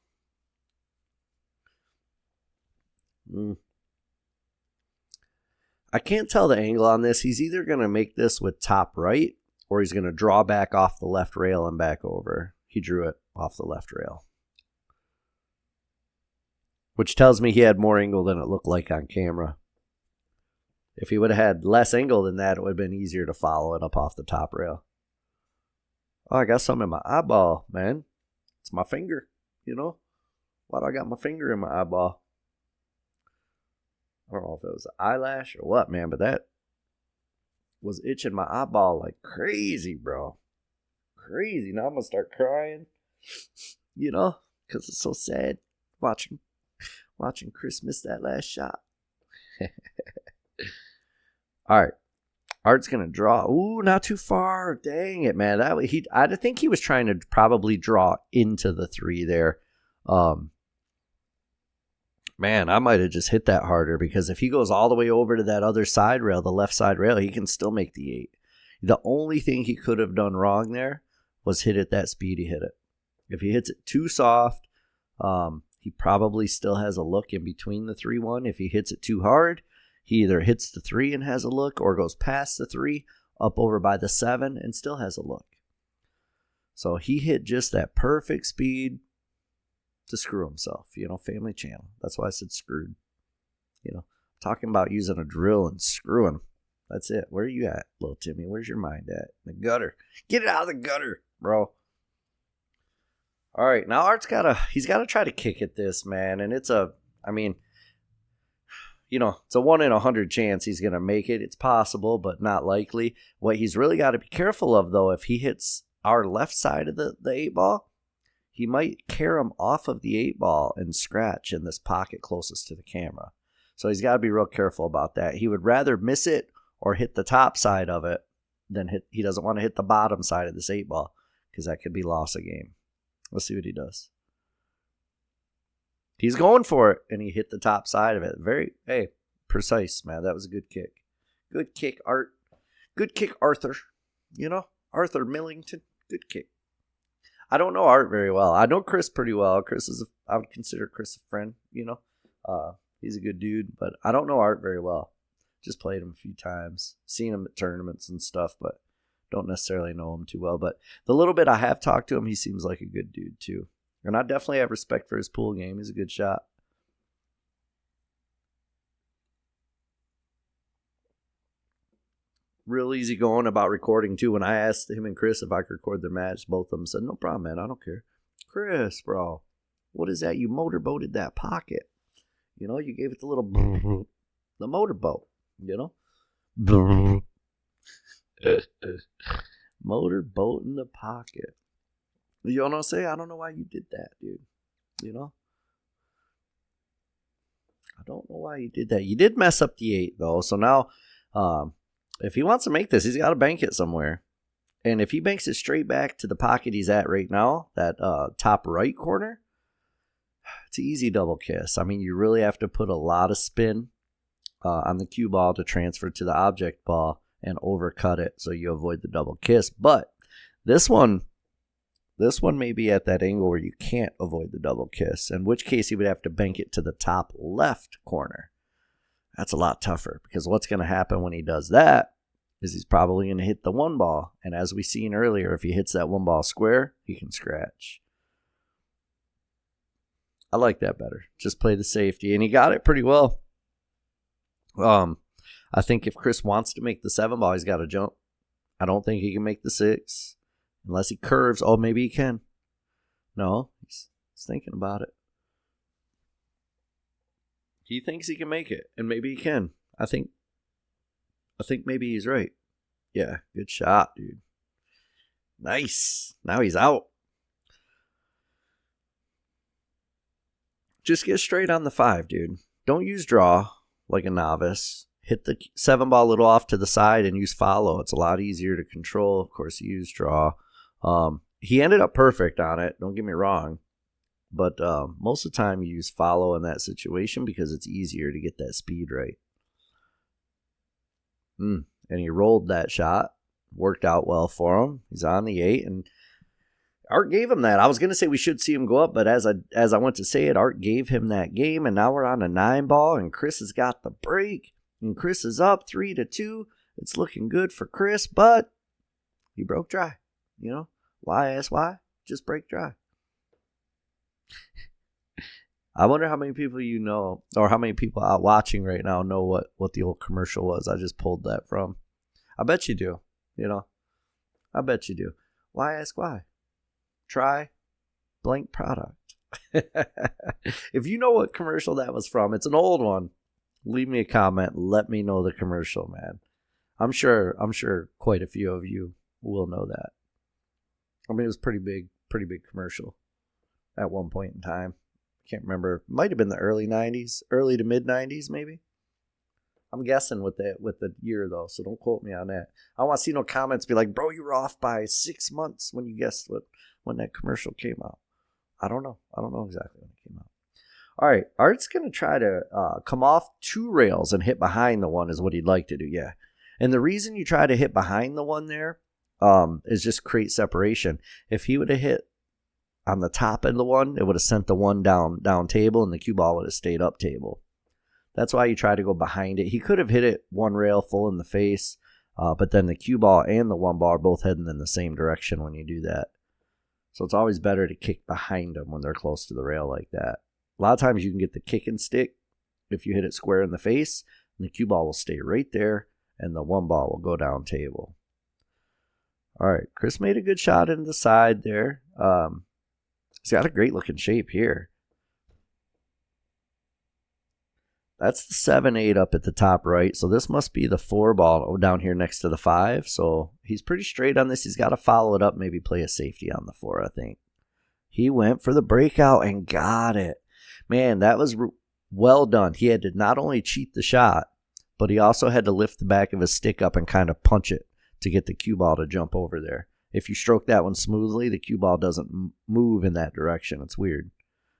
I can't tell the angle on this. He's either going to make this with top right or he's going to draw back off the left rail and back over. He drew it off the left rail, which tells me he had more angle than it looked like on camera. If he would have had less angle than that, it would have been easier to follow it up off the top rail. Oh, I got something in my eyeball, man. It's my finger, you know? Why do I got my finger in my eyeball? I don't know if it was an eyelash or what, man, but that was itching my eyeball like crazy, bro. Crazy. Now I'm going to start crying, you know, because it's so sad watching Chris miss that last shot. All right. Art's going to draw. Ooh, not too far. Dang it, man. I think he was trying to probably draw into the 3 there. Man, I might have just hit that harder because if he goes all the way over to that other side rail, the left side rail, he can still make the 8. The only thing he could have done wrong there was hit it that speed he hit it. If he hits it too soft, He probably still has a look in between the 3-1. If he hits it too hard, he either hits the 3 and has a look or goes past the 3 up over by the 7 and still has a look. So he hit just that perfect speed to screw himself. Family channel. That's why I said screwed. Talking about using a drill and screwing. That's it. Where are you at, little Timmy? Where's your mind at? In the gutter. Get it out of the gutter, bro. All right, now Art's he's got to try to kick at this, man. And it's a 1 in 100 chance he's going to make it. It's possible, but not likely. What he's really got to be careful of, though, if he hits our left side of the 8-ball, he might carry him off of the 8-ball and scratch in this pocket closest to the camera. So he's got to be real careful about that. He would rather miss it or hit the top side of it than he doesn't want to hit the bottom side of this 8-ball because that could be loss of game. Let's see what he does. He's going for it, and he hit the top side of it. Very, precise, man. That was a good kick. Good kick, Art. Good kick, Arthur. Arthur Millington. Good kick. I don't know Art very well. I know Chris pretty well. I would consider Chris a friend, He's a good dude, but I don't know Art very well. Just played him a few times. Seen him at tournaments and stuff, but don't necessarily know him too well. But the little bit I have talked to him, he seems like a good dude too. And I definitely have respect for his pool game. He's a good shot. Real easy going about recording too. When I asked him and Chris if I could record their match, both of them said, no problem, man. I don't care. Chris, bro, what is that? You motorboated that pocket. You gave it the little the motorboat, motorboat in the pocket. You know what I'm saying? I don't know why you did that, dude. I don't know why you did that. You did mess up the 8, though. So now, if he wants to make this, he's got to bank it somewhere. And if he banks it straight back to the pocket he's at right now, that top right corner, it's an easy double kiss. I mean, you really have to put a lot of spin on the cue ball to transfer to the object ball and overcut it so you avoid the double kiss. But this one may be at that angle where you can't avoid the double kiss, in which case he would have to bank it to the top left corner. That's a lot tougher because what's going to happen when he does that is he's probably going to hit the 1 ball. And as we seen earlier, if he hits that 1 ball square, he can scratch. I like that better. Just play the safety. And he got it pretty well. I think if Chris wants to make the 7 ball, he's got to jump. I don't think he can make the 6 unless he curves. Oh, maybe he can. No, he's thinking about it. He thinks he can make it, and maybe he can. I think maybe he's right. Yeah, good shot, dude. Nice. Now he's out. Just get straight on the 5, dude. Don't use draw like a novice. Hit the 7 ball a little off to the side and use follow. It's a lot easier to control. Of course, you use draw. He ended up perfect on it. Don't get me wrong. But most of the time you use follow in that situation because it's easier to get that speed right. And he rolled that shot. Worked out well for him. He's on the 8. And Art gave him that. I was going to say we should see him go up, but as I went to say it, Art gave him that game. And now we're on a 9 ball, and Chris has got the break. And Chris is up 3-2. It's looking good for Chris, but he broke dry. Why? Just break dry. I wonder how many people you know, or how many people out watching right now know what the old commercial was I just pulled that from. I bet you do. I bet you do. Why ask why? Try blank product. If you know what commercial that was from, it's an old one. Leave me a comment. Let me know the commercial, man. I'm sure quite a few of you will know that. I mean, it was pretty big commercial at one point in time. Can't remember. Might have been the early 90s, early to mid 90s, maybe. I'm guessing with the year though, so don't quote me on that. I don't want to see no comments be like, "Bro, you were off by 6 months when you guessed when that commercial came out." I don't know exactly when it came out. All right, Art's gonna try to come off 2 rails and hit behind the 1 is what he'd like to do. Yeah, and the reason you try to hit behind the 1 there is just create separation. If he would have hit on the top of the one, it would have sent the one down table, and the cue ball would have stayed up table. That's why you try to go behind it. He could have hit it one rail full in the face, but then the cue ball and the one ball are both heading in the same direction when you do that. So it's always better to kick behind them when they're close to the rail like that. A lot of times you can get the kick and stick if you hit it square in the face, and the cue ball will stay right there, and the one ball will go down table. All right, Chris made a good shot into the side there. He's got a great looking shape here. That's the 7-8 up at the top right. So this must be the 4 ball down here next to the 5. So he's pretty straight on this. He's got to follow it up, maybe play a safety on the 4, I think. He went for the breakout and got it. Man, that was well done. He had to not only cheat the shot, but he also had to lift the back of his stick up and kind of punch it to get the cue ball to jump over there. If you stroke that one smoothly, the cue ball doesn't move in that direction. It's weird.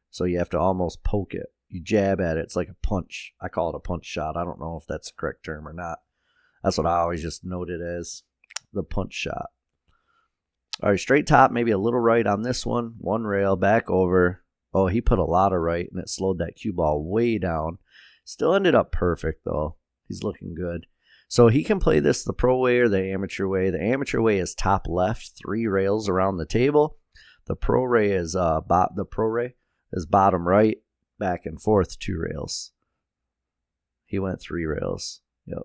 So you have to almost poke it. You jab at it. It's like a punch. I call it a punch shot. I don't know if that's the correct term or not. That's what I always just note it as, the punch shot. All right, straight top, maybe a little right on this one. One rail, back over. Oh, he put a lot of right, and it slowed that cue ball way down. Still ended up perfect, though. He's looking good. So he can play this the pro way or the amateur way. The amateur way is top left, 3 rails around the table. The pro way is bottom right, back and forth 2 rails. He went 3 rails. Yep.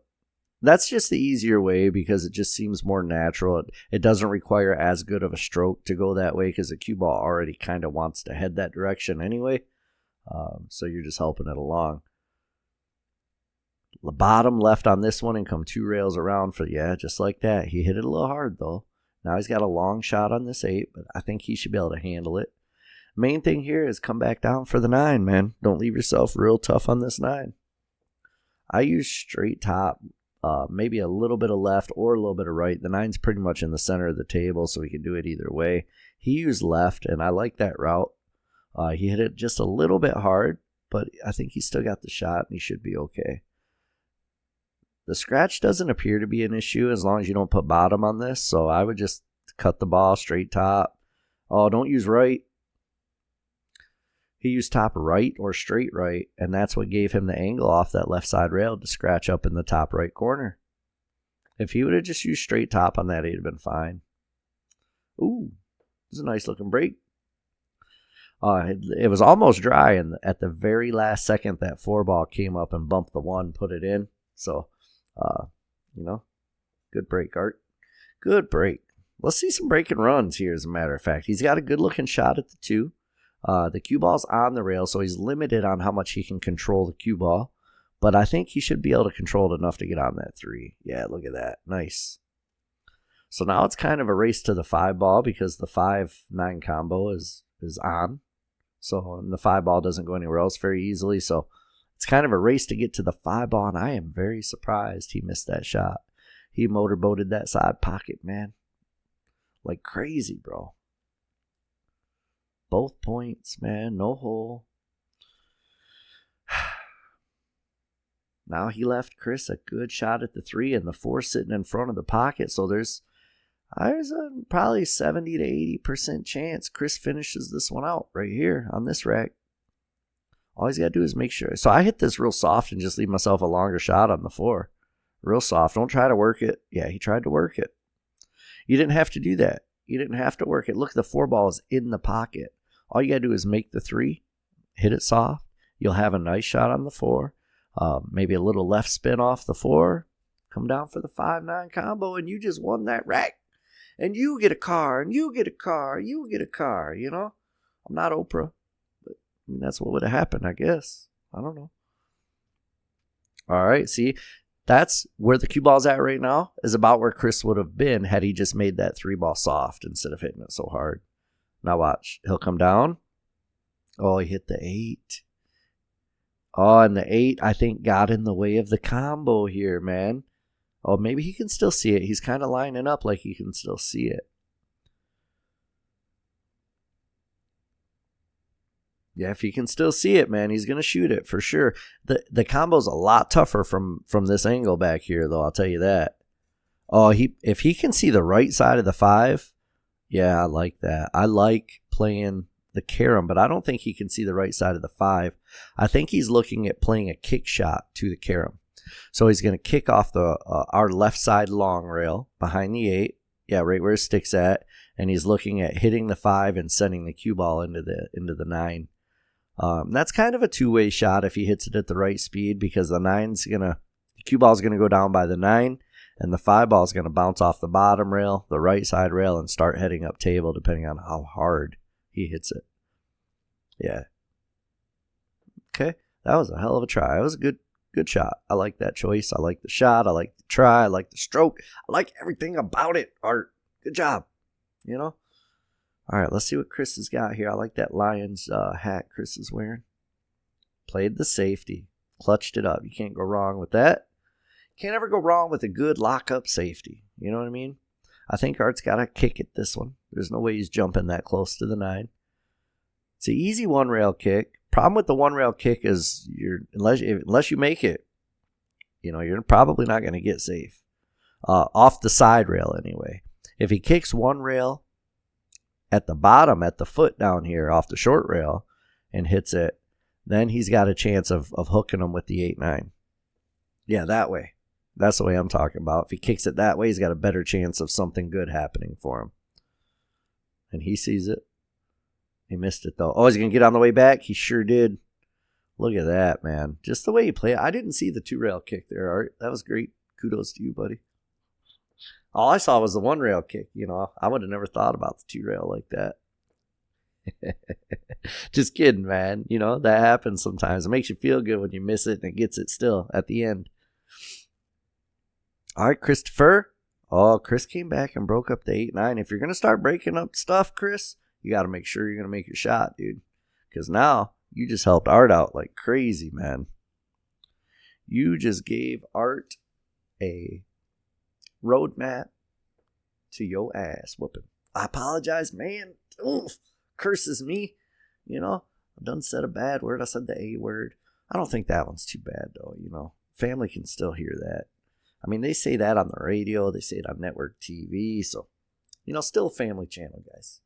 That's just the easier way because it just seems more natural. It doesn't require as good of a stroke to go that way because the cue ball already kind of wants to head that direction anyway. So you're just helping it along. The bottom left on this one and come 2 rails around for, yeah, just like that. He hit it a little hard though. Now he's got a long shot on this 8, but I think he should be able to handle it. Main thing here is come back down for the 9, man. Don't leave yourself real tough on this 9. I use straight top, maybe a little bit of left or a little bit of right. The 9's pretty much in the center of the table, so we can do it either way. He used left, and I like that route. He hit it just a little bit hard, but I think he still got the shot, and he should be okay. The scratch doesn't appear to be an issue as long as you don't put bottom on this, so I would just cut the ball straight top. Oh, don't use right. He used top right or straight right, and that's what gave him the angle off that left side rail to scratch up in the top right corner. If he would have just used straight top on that, he'd have been fine. Ooh, this is a nice looking break. It was almost dry, and at the very last second, that 4 ball came up and bumped the 1, put it in. So, good break, Art. Good break. Let's see some break and runs here, as a matter of fact. He's got a good looking shot at the 2. The cue ball's on the rail, so he's limited on how much he can control the cue ball. But I think he should be able to control it enough to get on that 3. Yeah, look at that. Nice. So now it's kind of a race to the 5 ball because the 5-9 combo is on. So and the 5 ball doesn't go anywhere else very easily. So it's kind of a race to get to the 5 ball, and I am very surprised he missed that shot. He motorboated that side pocket, man. Like crazy, bro. Both points, man. No hole. Now he left Chris a good shot at the 3 and the 4 sitting in front of the pocket. So there's a probably 70 to 80% chance Chris finishes this one out right here on this rack. All he's got to do is make sure. So I hit this real soft and just leave myself a longer shot on the 4. Real soft. Don't try to work it. Yeah, he tried to work it. You didn't have to do that. You didn't have to work it. Look, the 4 ball is in the pocket. All you got to do is make the 3, hit it soft. You'll have a nice shot on the 4. Maybe a little left spin off the 4. Come down for the 5-9 combo, and you just won that rack. And you get a car, and you get a car, you get a car, you know? I'm not Oprah, but I mean, that's what would have happened, I guess. I don't know. All right, see, that's where the cue ball's at right now, is about where Chris would have been had he just made that 3 ball soft instead of hitting it so hard. Now watch. He'll come down. Oh, he hit the 8. Oh, and the 8, I think, got in the way of the combo here, man. Oh, maybe he can still see it. He's kind of lining up like he can still see it. Yeah, if he can still see it, man, he's going to shoot it for sure. The combo's a lot tougher from this angle back here, though, I'll tell you that. Oh, if he can see the right side of the 5, yeah, I like that. I like playing the carom, but I don't think he can see the right side of the 5. I think he's looking at playing a kick shot to the carom. So he's going to kick off the our left side long rail behind the 8. Yeah, right where his stick's at. And he's looking at hitting the 5 and sending the cue ball into the 9. That's kind of a two-way shot if he hits it at the right speed, because the cue ball's going to go down by the 9, and the 5 ball is going to bounce off the bottom rail, the right side rail, and start heading up table depending on how hard he hits it. Yeah. Okay, that was a hell of a try. It was a good shot. I like that choice. I like the shot. I like the try. I like the stroke. I like everything about it, Art. Good job. You know? All right, let's see what Chris has got here. I like that Lions hat Chris is wearing. Played the safety. Clutched it up. You can't go wrong with that. Can't ever go wrong with a good lock-up safety. You know what I mean? I think Art's got to kick it this one. There's no way he's jumping that close to the 9. It's an easy one-rail kick. Problem with the one-rail kick is unless you make it, you're probably not going to get safe. Off the side rail anyway. If he kicks one rail at the bottom, at the foot down here off the short rail and hits it, then he's got a chance of hooking him with the 8-9. Yeah, that way. That's the way I'm talking about. If he kicks it that way, he's got a better chance of something good happening for him. And he sees it. He missed it, though. Oh, is he going to get on the way back? He sure did. Look at that, man. Just the way he played. I didn't see the 2-rail kick there, Art. That was great. Kudos to you, buddy. All I saw was the 1-rail kick. I would have never thought about the 2-rail like that. Just kidding, man. That happens sometimes. It makes you feel good when you miss it and it gets it still at the end. All right, Christopher. Oh, Chris came back and broke up the 8-9. If you're going to start breaking up stuff, Chris, you got to make sure you're going to make your shot, dude. Because now you just helped Art out like crazy, man. You just gave Art a roadmap to your ass whooping. I apologize, man. Oof. Curses me. I done said a bad word. I said the A word. I don't think that one's too bad, though. Family can still hear that. I mean, they say that on the radio. They say it on network TV. So, still a family channel, guys.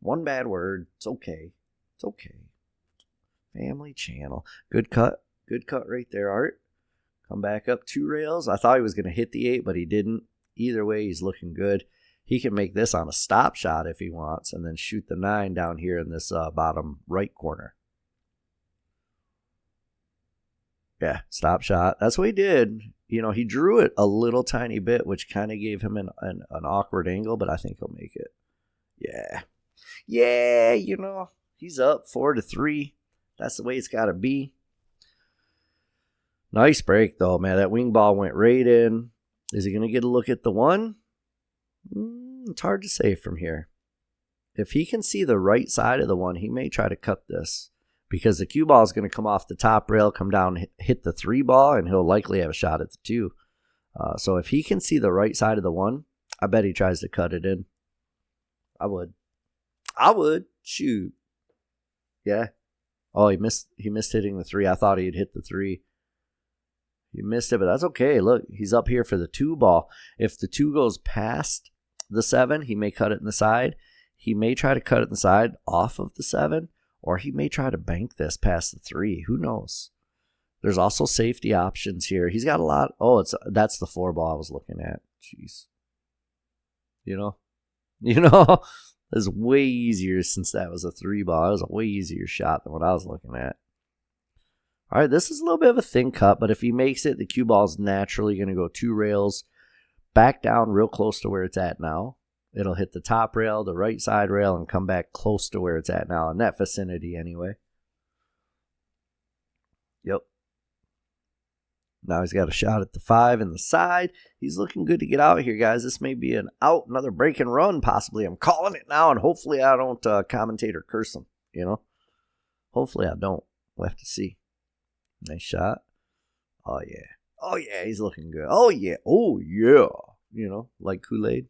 One bad word. It's okay. It's okay. Family channel. Good cut. Good cut right there, Art. Come back up 2 rails. I thought he was going to hit the 8, but he didn't. Either way, he's looking good. He can make this on a stop shot if he wants, and then shoot the 9 down here in this bottom right corner. Yeah, stop shot. That's what he did. He drew it a little tiny bit, which kind of gave him an awkward angle, but I think he'll make it. Yeah. Yeah, he's up 4-3. That's the way it's got to be. Nice break, though, man. That wing ball went right in. Is he going to get a look at the 1? It's hard to say from here. If he can see the right side of the 1, he may try to cut this, because the cue ball is going to come off the top rail, come down, hit the 3 ball, and he'll likely have a shot at the 2. So if he can see the right side of the 1, I bet he tries to cut it in. I would. Shoot. Yeah. Oh, he missed hitting the 3. I thought he'd hit the 3. He missed it, but that's okay. Look, he's up here for the 2 ball. If the 2 goes past the 7, he may cut it in the side. He may try to cut it in the side off of the 7, or he may try to bank this past the 3. Who knows? There's also safety options here. He's got a lot. Oh, that's the 4 ball I was looking at. Jeez. It's way easier since that was a 3 ball. It was a way easier shot than what I was looking at. All right, this is a little bit of a thin cut, but if he makes it, the cue ball is naturally going to go 2 rails back down real close to where it's at now. It'll hit the top rail, the right side rail, and come back close to where it's at now, in that vicinity anyway. Yep. Now he's got a shot at the 5 in the side. He's looking good to get out here, guys. This may be another break and run, possibly. I'm calling it now, and hopefully I don't commentate or curse him, Hopefully I don't. We'll have to see. Nice shot. Oh, yeah. Oh, yeah, he's looking good. Oh, yeah. Oh, yeah. Like Kool-Aid.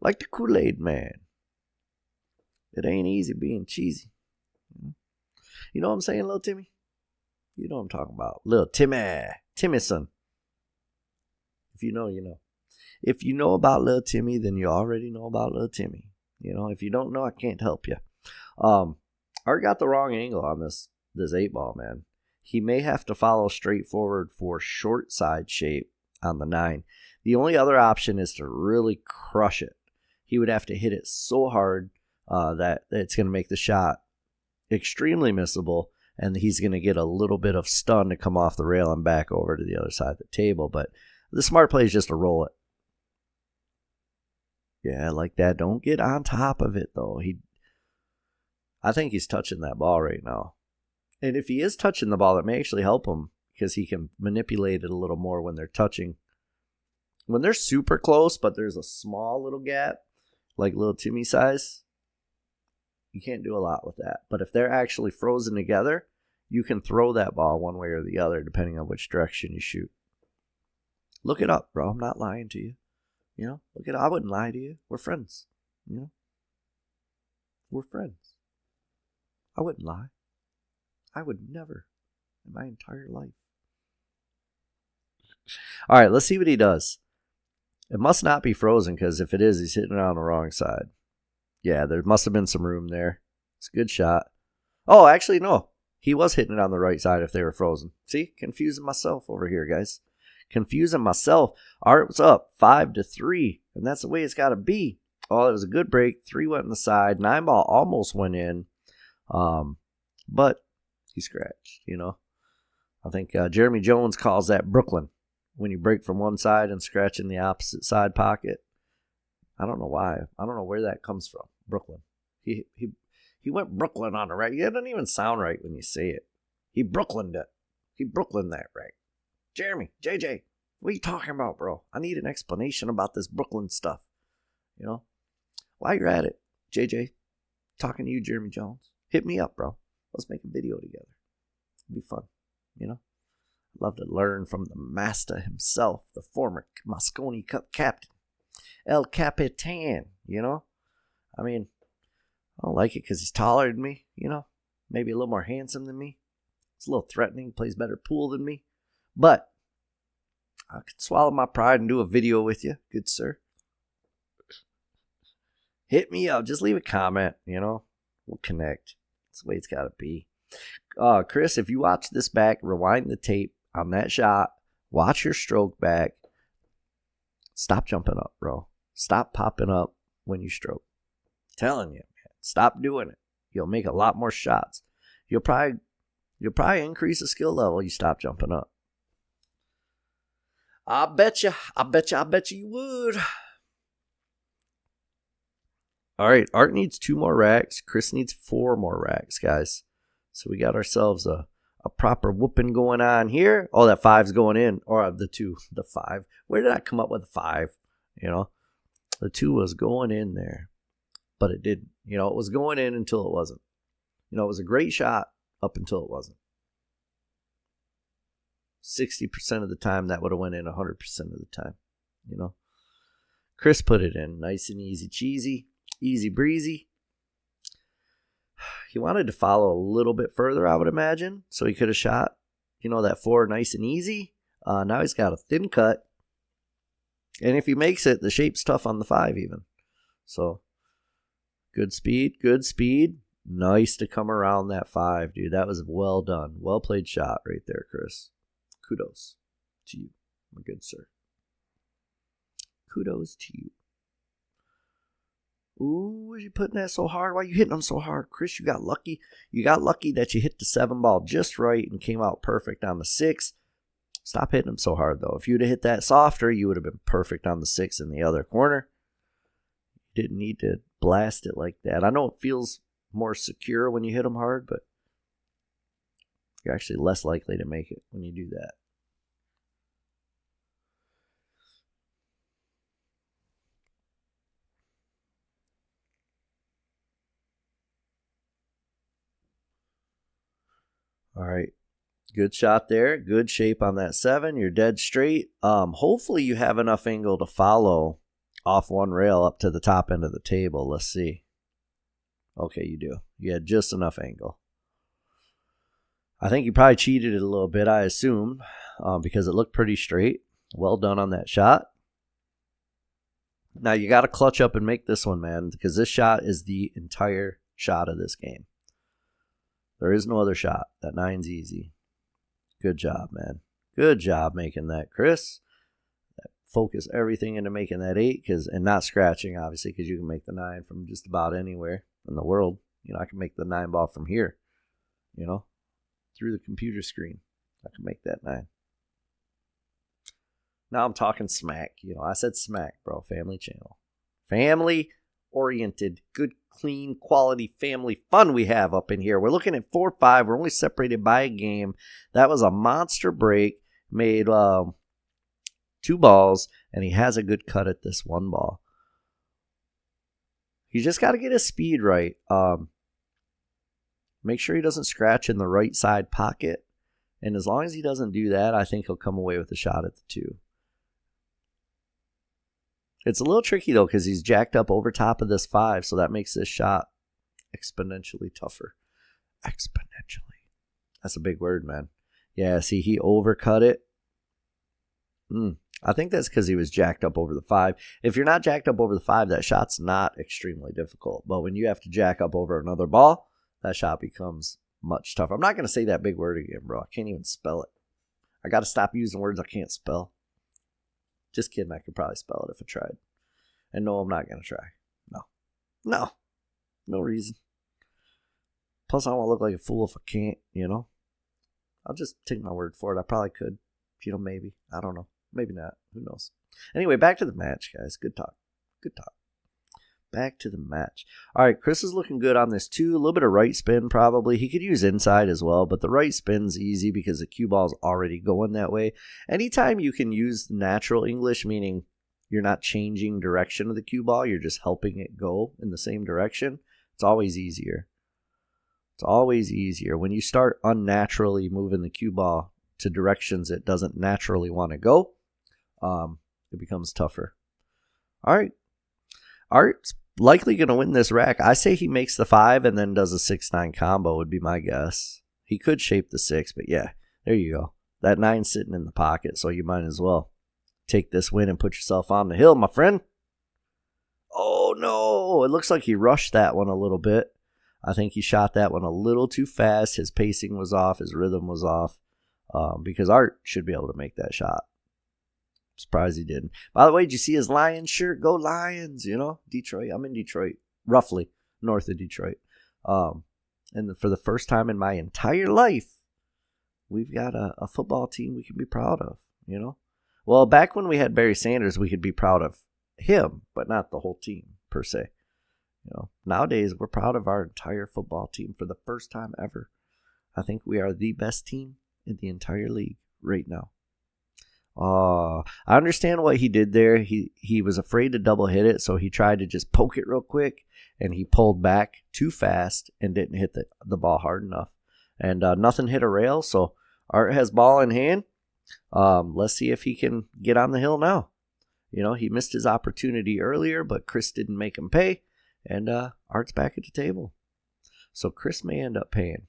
Like the Kool-Aid man. It ain't easy being cheesy. You know what I'm saying, little Timmy? You know what I'm talking about. Little Timmyson. If you know, you know. If you know about little Timmy, then you already know about little Timmy. If you don't know, I can't help you. Art got the wrong angle on this 8-ball, man. He may have to follow straight forward for short side shape on the 9. The only other option is to really crush it. He would have to hit it so hard that it's going to make the shot extremely missable, and he's going to get a little bit of stun to come off the rail and back over to the other side of the table. But the smart play is just to roll it. Yeah, like that. Don't get on top of it, though. I think he's touching that ball right now. And if he is touching the ball, it may actually help him because he can manipulate it a little more when they're touching. When they're super close, but there's a small little gap, like little Timmy size, you can't do a lot with that. But if they're actually frozen together, you can throw that ball one way or the other, depending on which direction you shoot. Look it up, bro. I'm not lying to you. Look it up. I wouldn't lie to you. We're friends. We're friends. I wouldn't lie. I would never in my entire life. All right, let's see what he does. It must not be frozen, because if it is, he's hitting it on the wrong side. Yeah, there must have been some room there. It's a good shot. Oh, actually, no. He was hitting it on the right side if they were frozen. See? Confusing myself over here, guys. Confusing myself. Art was up 5-3, and that's the way it's got to be. Oh, it was a good break. 3 went on the side. 9-ball almost went in, but he scratched, I think Jeremy Jones calls that Brooklyn, when you break from one side and scratch in the opposite side pocket. I don't know why. I don't know where that comes from. Brooklyn. He went Brooklyn on the right. It doesn't even sound right when you say it. He Brooklyned it. He Brooklyned that right. Jeremy, JJ, what are you talking about, bro? I need an explanation about this Brooklyn stuff. While you're at it, JJ, talking to you, Jeremy Jones, hit me up, bro. Let's make a video together. It'd be fun, I'd love to learn from the master himself, the former Mosconi Cup captain, El Capitan, I mean, I don't like it because he's taller than me, maybe a little more handsome than me. It's a little threatening, plays better pool than me. But I could swallow my pride and do a video with you, good sir. Hit me up. Just leave a comment, We'll connect. That's the way it's got to be. Chris, if you watch this back, rewind the tape on that shot, watch your stroke back. Stop jumping up, bro. Stop popping up when you stroke. I'm telling you, man. Stop doing it. You'll make a lot more shots. You'll probably increase the skill level. You stop jumping up. I bet you you would. All right, Art needs 2 more racks. Chris needs 4 more racks, guys. So we got ourselves a proper whooping going on here. Oh, that 5's going in. Or the 2, the 5. Where did I come up with 5? The 2 was going in there. But it didn't. It was going in until it wasn't. It was a great shot up until it wasn't. 60% of the time, that would have went in 100% of the time. Chris put it in. Nice and easy cheesy. Easy breezy. He wanted to follow a little bit further, I would imagine. So he could have shot, that 4 nice and easy. Now he's got a thin cut. And if he makes it, the shape's tough on the 5 even. So, good speed. Nice to come around that 5, dude. That was well done. Well played shot right there, Chris. Kudos to you, my good sir. Kudos to you. Ooh, you putting that so hard? Why are you hitting them so hard? Chris, you got lucky. You got lucky that you hit the 7-ball just right and came out perfect on the 6. Stop hitting them so hard, though. If you'd have hit that softer, you would have been perfect on the 6 in the other corner. You didn't need to blast it like that. I know it feels more secure when you hit them hard, but you're actually less likely to make it when you do that. All right. Good shot there. Good shape on that 7. You're dead straight. Hopefully you have enough angle to follow off one rail up to the top end of the table. Let's see. Okay, you do. You had just enough angle. I think you probably cheated it a little bit, I assume, because it looked pretty straight. Well done on that shot. Now you got to clutch up and make this one, man, because this shot is the entire shot of this game. There is no other shot. That 9's easy. Good job, man. Good job making that, Chris. Focus everything into making that 8, and not scratching, obviously, because you can make the 9 from just about anywhere in the world. I can make the 9 ball from here, through the computer screen. I can make that 9. Now I'm talking smack. I said smack, bro. Family channel. Family-oriented, good, clean, quality family fun we have up in here. We're looking at 4-5. We're only separated by a game. That was a monster break. Made 2 balls, and he has a good cut at this 1 ball. You just got to get his speed right. Make sure he doesn't scratch in the right side pocket. And as long as he doesn't do that, I think he'll come away with a shot at the 2. It's a little tricky, though, because he's jacked up over top of this 5, so that makes this shot exponentially tougher. Exponentially. That's a big word, man. Yeah, see, he overcut it. I think that's because he was jacked up over the 5. If you're not jacked up over the 5, that shot's not extremely difficult. But when you have to jack up over another ball, that shot becomes much tougher. I'm not going to say that big word again, bro. I can't even spell it. I got to stop using words I can't spell. Just kidding. I could probably spell it if I tried. And no, I'm not going to try. No reason. Plus, I don't want to look like a fool if I can't, I'll just take my word for it. I probably could. Maybe. I don't know. Maybe not. Who knows? Anyway, back to the match, guys. Good talk. Back to the match. All right, Chris is looking good on this, too. A little bit of right spin, probably. He could use inside as well, but the right spin's easy because the cue ball's already going that way. Anytime you can use natural English, meaning you're not changing direction of the cue ball, you're just helping it go in the same direction, it's always easier. It's always easier. When you start unnaturally moving the cue ball to directions it doesn't naturally want to go, it becomes tougher. All right. Art's likely going to win this rack. I say he makes the 5 and then does a 6-9 combo would be my guess. He could shape the 6, but yeah, there you go. That 9's sitting in the pocket, so you might as well take this win and put yourself on the hill, my friend. Oh, no. It looks like he rushed that one a little bit. I think he shot that one a little too fast. His pacing was off. His rhythm was off. Because Art should be able to make that shot. Surprised he didn't. By the way, did you see his Lions shirt? Go Lions, Detroit. I'm in Detroit, roughly north of Detroit. And for the first time in my entire life, we've got a football team we can be proud of, Well, back when we had Barry Sanders, we could be proud of him, but not the whole team per se. Nowadays, we're proud of our entire football team for the first time ever. I think we are the best team in the entire league right now. I understand what he did there. He was afraid to double hit it, so he tried to just poke it real quick, and he pulled back too fast and didn't hit the ball hard enough. And nothing hit a rail, so Art has ball in hand. Let's see if he can get on the hill now. He missed his opportunity earlier, but Chris didn't make him pay, and Art's back at the table. So Chris may end up paying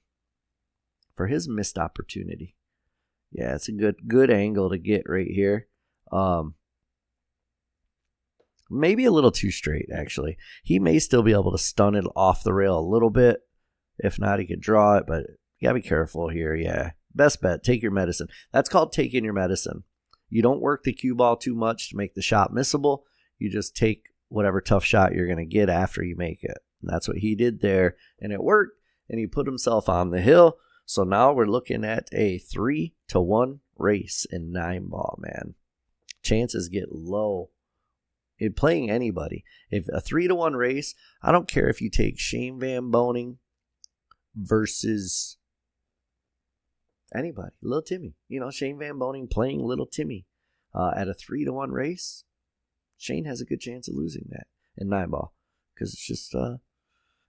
for his missed opportunity. Yeah, it's a good angle to get right here. Maybe a little too straight, actually. He may still be able to stun it off the rail a little bit. If not, he could draw it, but you gotta be careful here. Yeah, best bet, take your medicine. That's called taking your medicine. You don't work the cue ball too much to make the shot missable. You just take whatever tough shot you're going to get after you make it. And that's what he did there, and it worked, and he put himself on the hill. So now we're looking at a 3-1 race in 9-ball, man. Chances get low in playing anybody. If a 3-1 race, I don't care if you take Shane Van Boening versus anybody. Little Timmy. Shane Van Boening playing Little Timmy at a 3-1 race. Shane has a good chance of losing that in 9-ball because it's just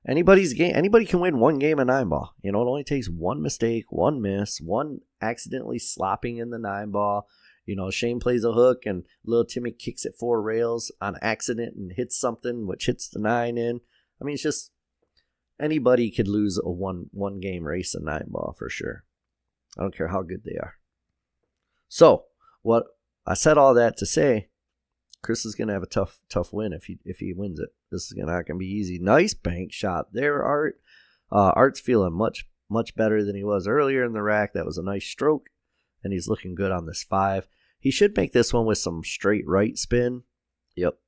anybody's game. Anybody can win one game of 9-ball. It only takes one mistake, one miss, one accidentally slopping in the 9-ball. Shane plays a hook and little Timmy kicks it 4 rails on accident and hits something which hits the 9 in. I mean, it's just anybody could lose a one game race in 9-ball for sure. I don't care how good they are. So, what I said all that to say, Chris is gonna have a tough win if he wins it. This is not gonna be easy. Nice bank shot there, Art. Art's feeling much better than he was earlier in the rack. That was a nice stroke, and he's looking good on this 5. He should make this one with some straight right spin. Yep.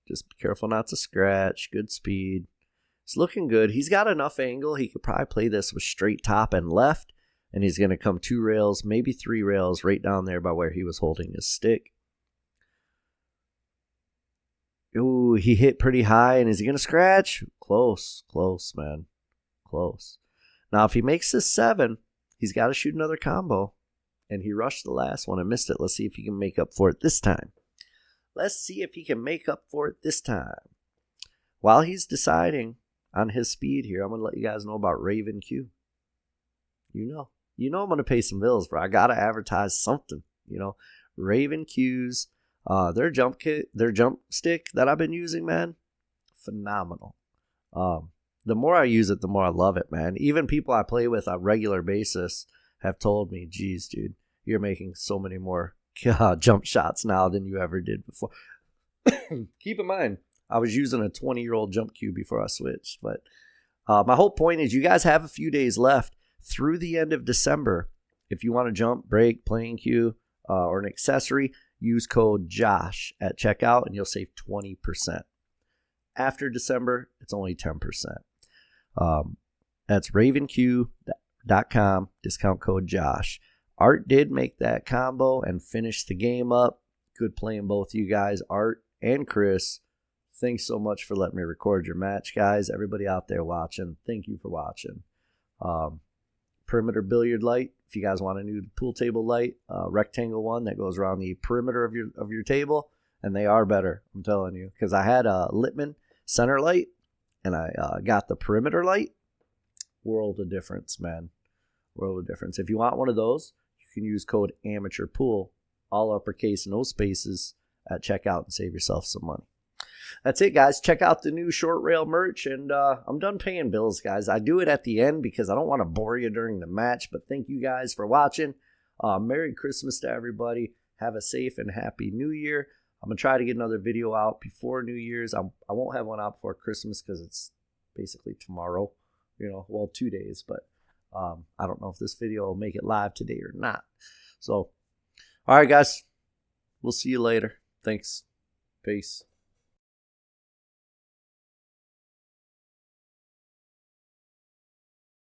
Just be careful not to scratch. Good speed. It's looking good. He's got enough angle. He could probably play this with straight top and left, and he's going to come 2 rails, maybe 3 rails right down there by where he was holding his stick. Ooh, he hit pretty high, and is he going to scratch? Close, man. Close. Now, if he makes this 7, he's got to shoot another combo, and he rushed the last one and missed it. Let's see if he can make up for it this time. While he's deciding on his speed here, I'm going to let you guys know about Raven Q. You know I'm going to pay some bills, bro. I got to advertise something, Raven Q's, their jump stick that I've been using, man, phenomenal. The more I use it, the more I love it, man. Even people I play with on a regular basis have told me, geez, dude, you're making so many more jump shots now than you ever did before. Keep in mind, I was using a 20-year-old jump cue before I switched. But my whole point is you guys have a few days left through the end of December. If you want to jump, break, playing cue, or an accessory, use code JOSH at checkout and you'll save 20%. After December, it's only 10%. That's ravenq.com, discount code JOSH. Art did make that combo and finish the game up. Good playing both you guys, Art and Chris. Thanks so much for letting me record your match, guys. Everybody out there watching, thank you for watching. Perimeter billiard light, if you guys want a new pool table light, rectangle one that goes around the perimeter of your table, and they are better, I'm telling you, because I had a Littman center light, and I got the perimeter light. World of difference, man. World of difference. If you want one of those, you can use code AMATEURPOOL, all uppercase, no spaces, at checkout and save yourself some money. That's it, guys. Check out the new short rail merch, and I'm done paying bills, guys. I do it at the end because I don't want to bore you during the match, but thank you guys for watching. Merry Christmas to everybody. Have a safe and happy New Year. I'm going to try to get another video out before New Year's. I won't have one out before Christmas because it's basically tomorrow, 2 days, but I don't know if this video will make it live today or not. So, all right, guys. We'll see you later. Thanks. Peace.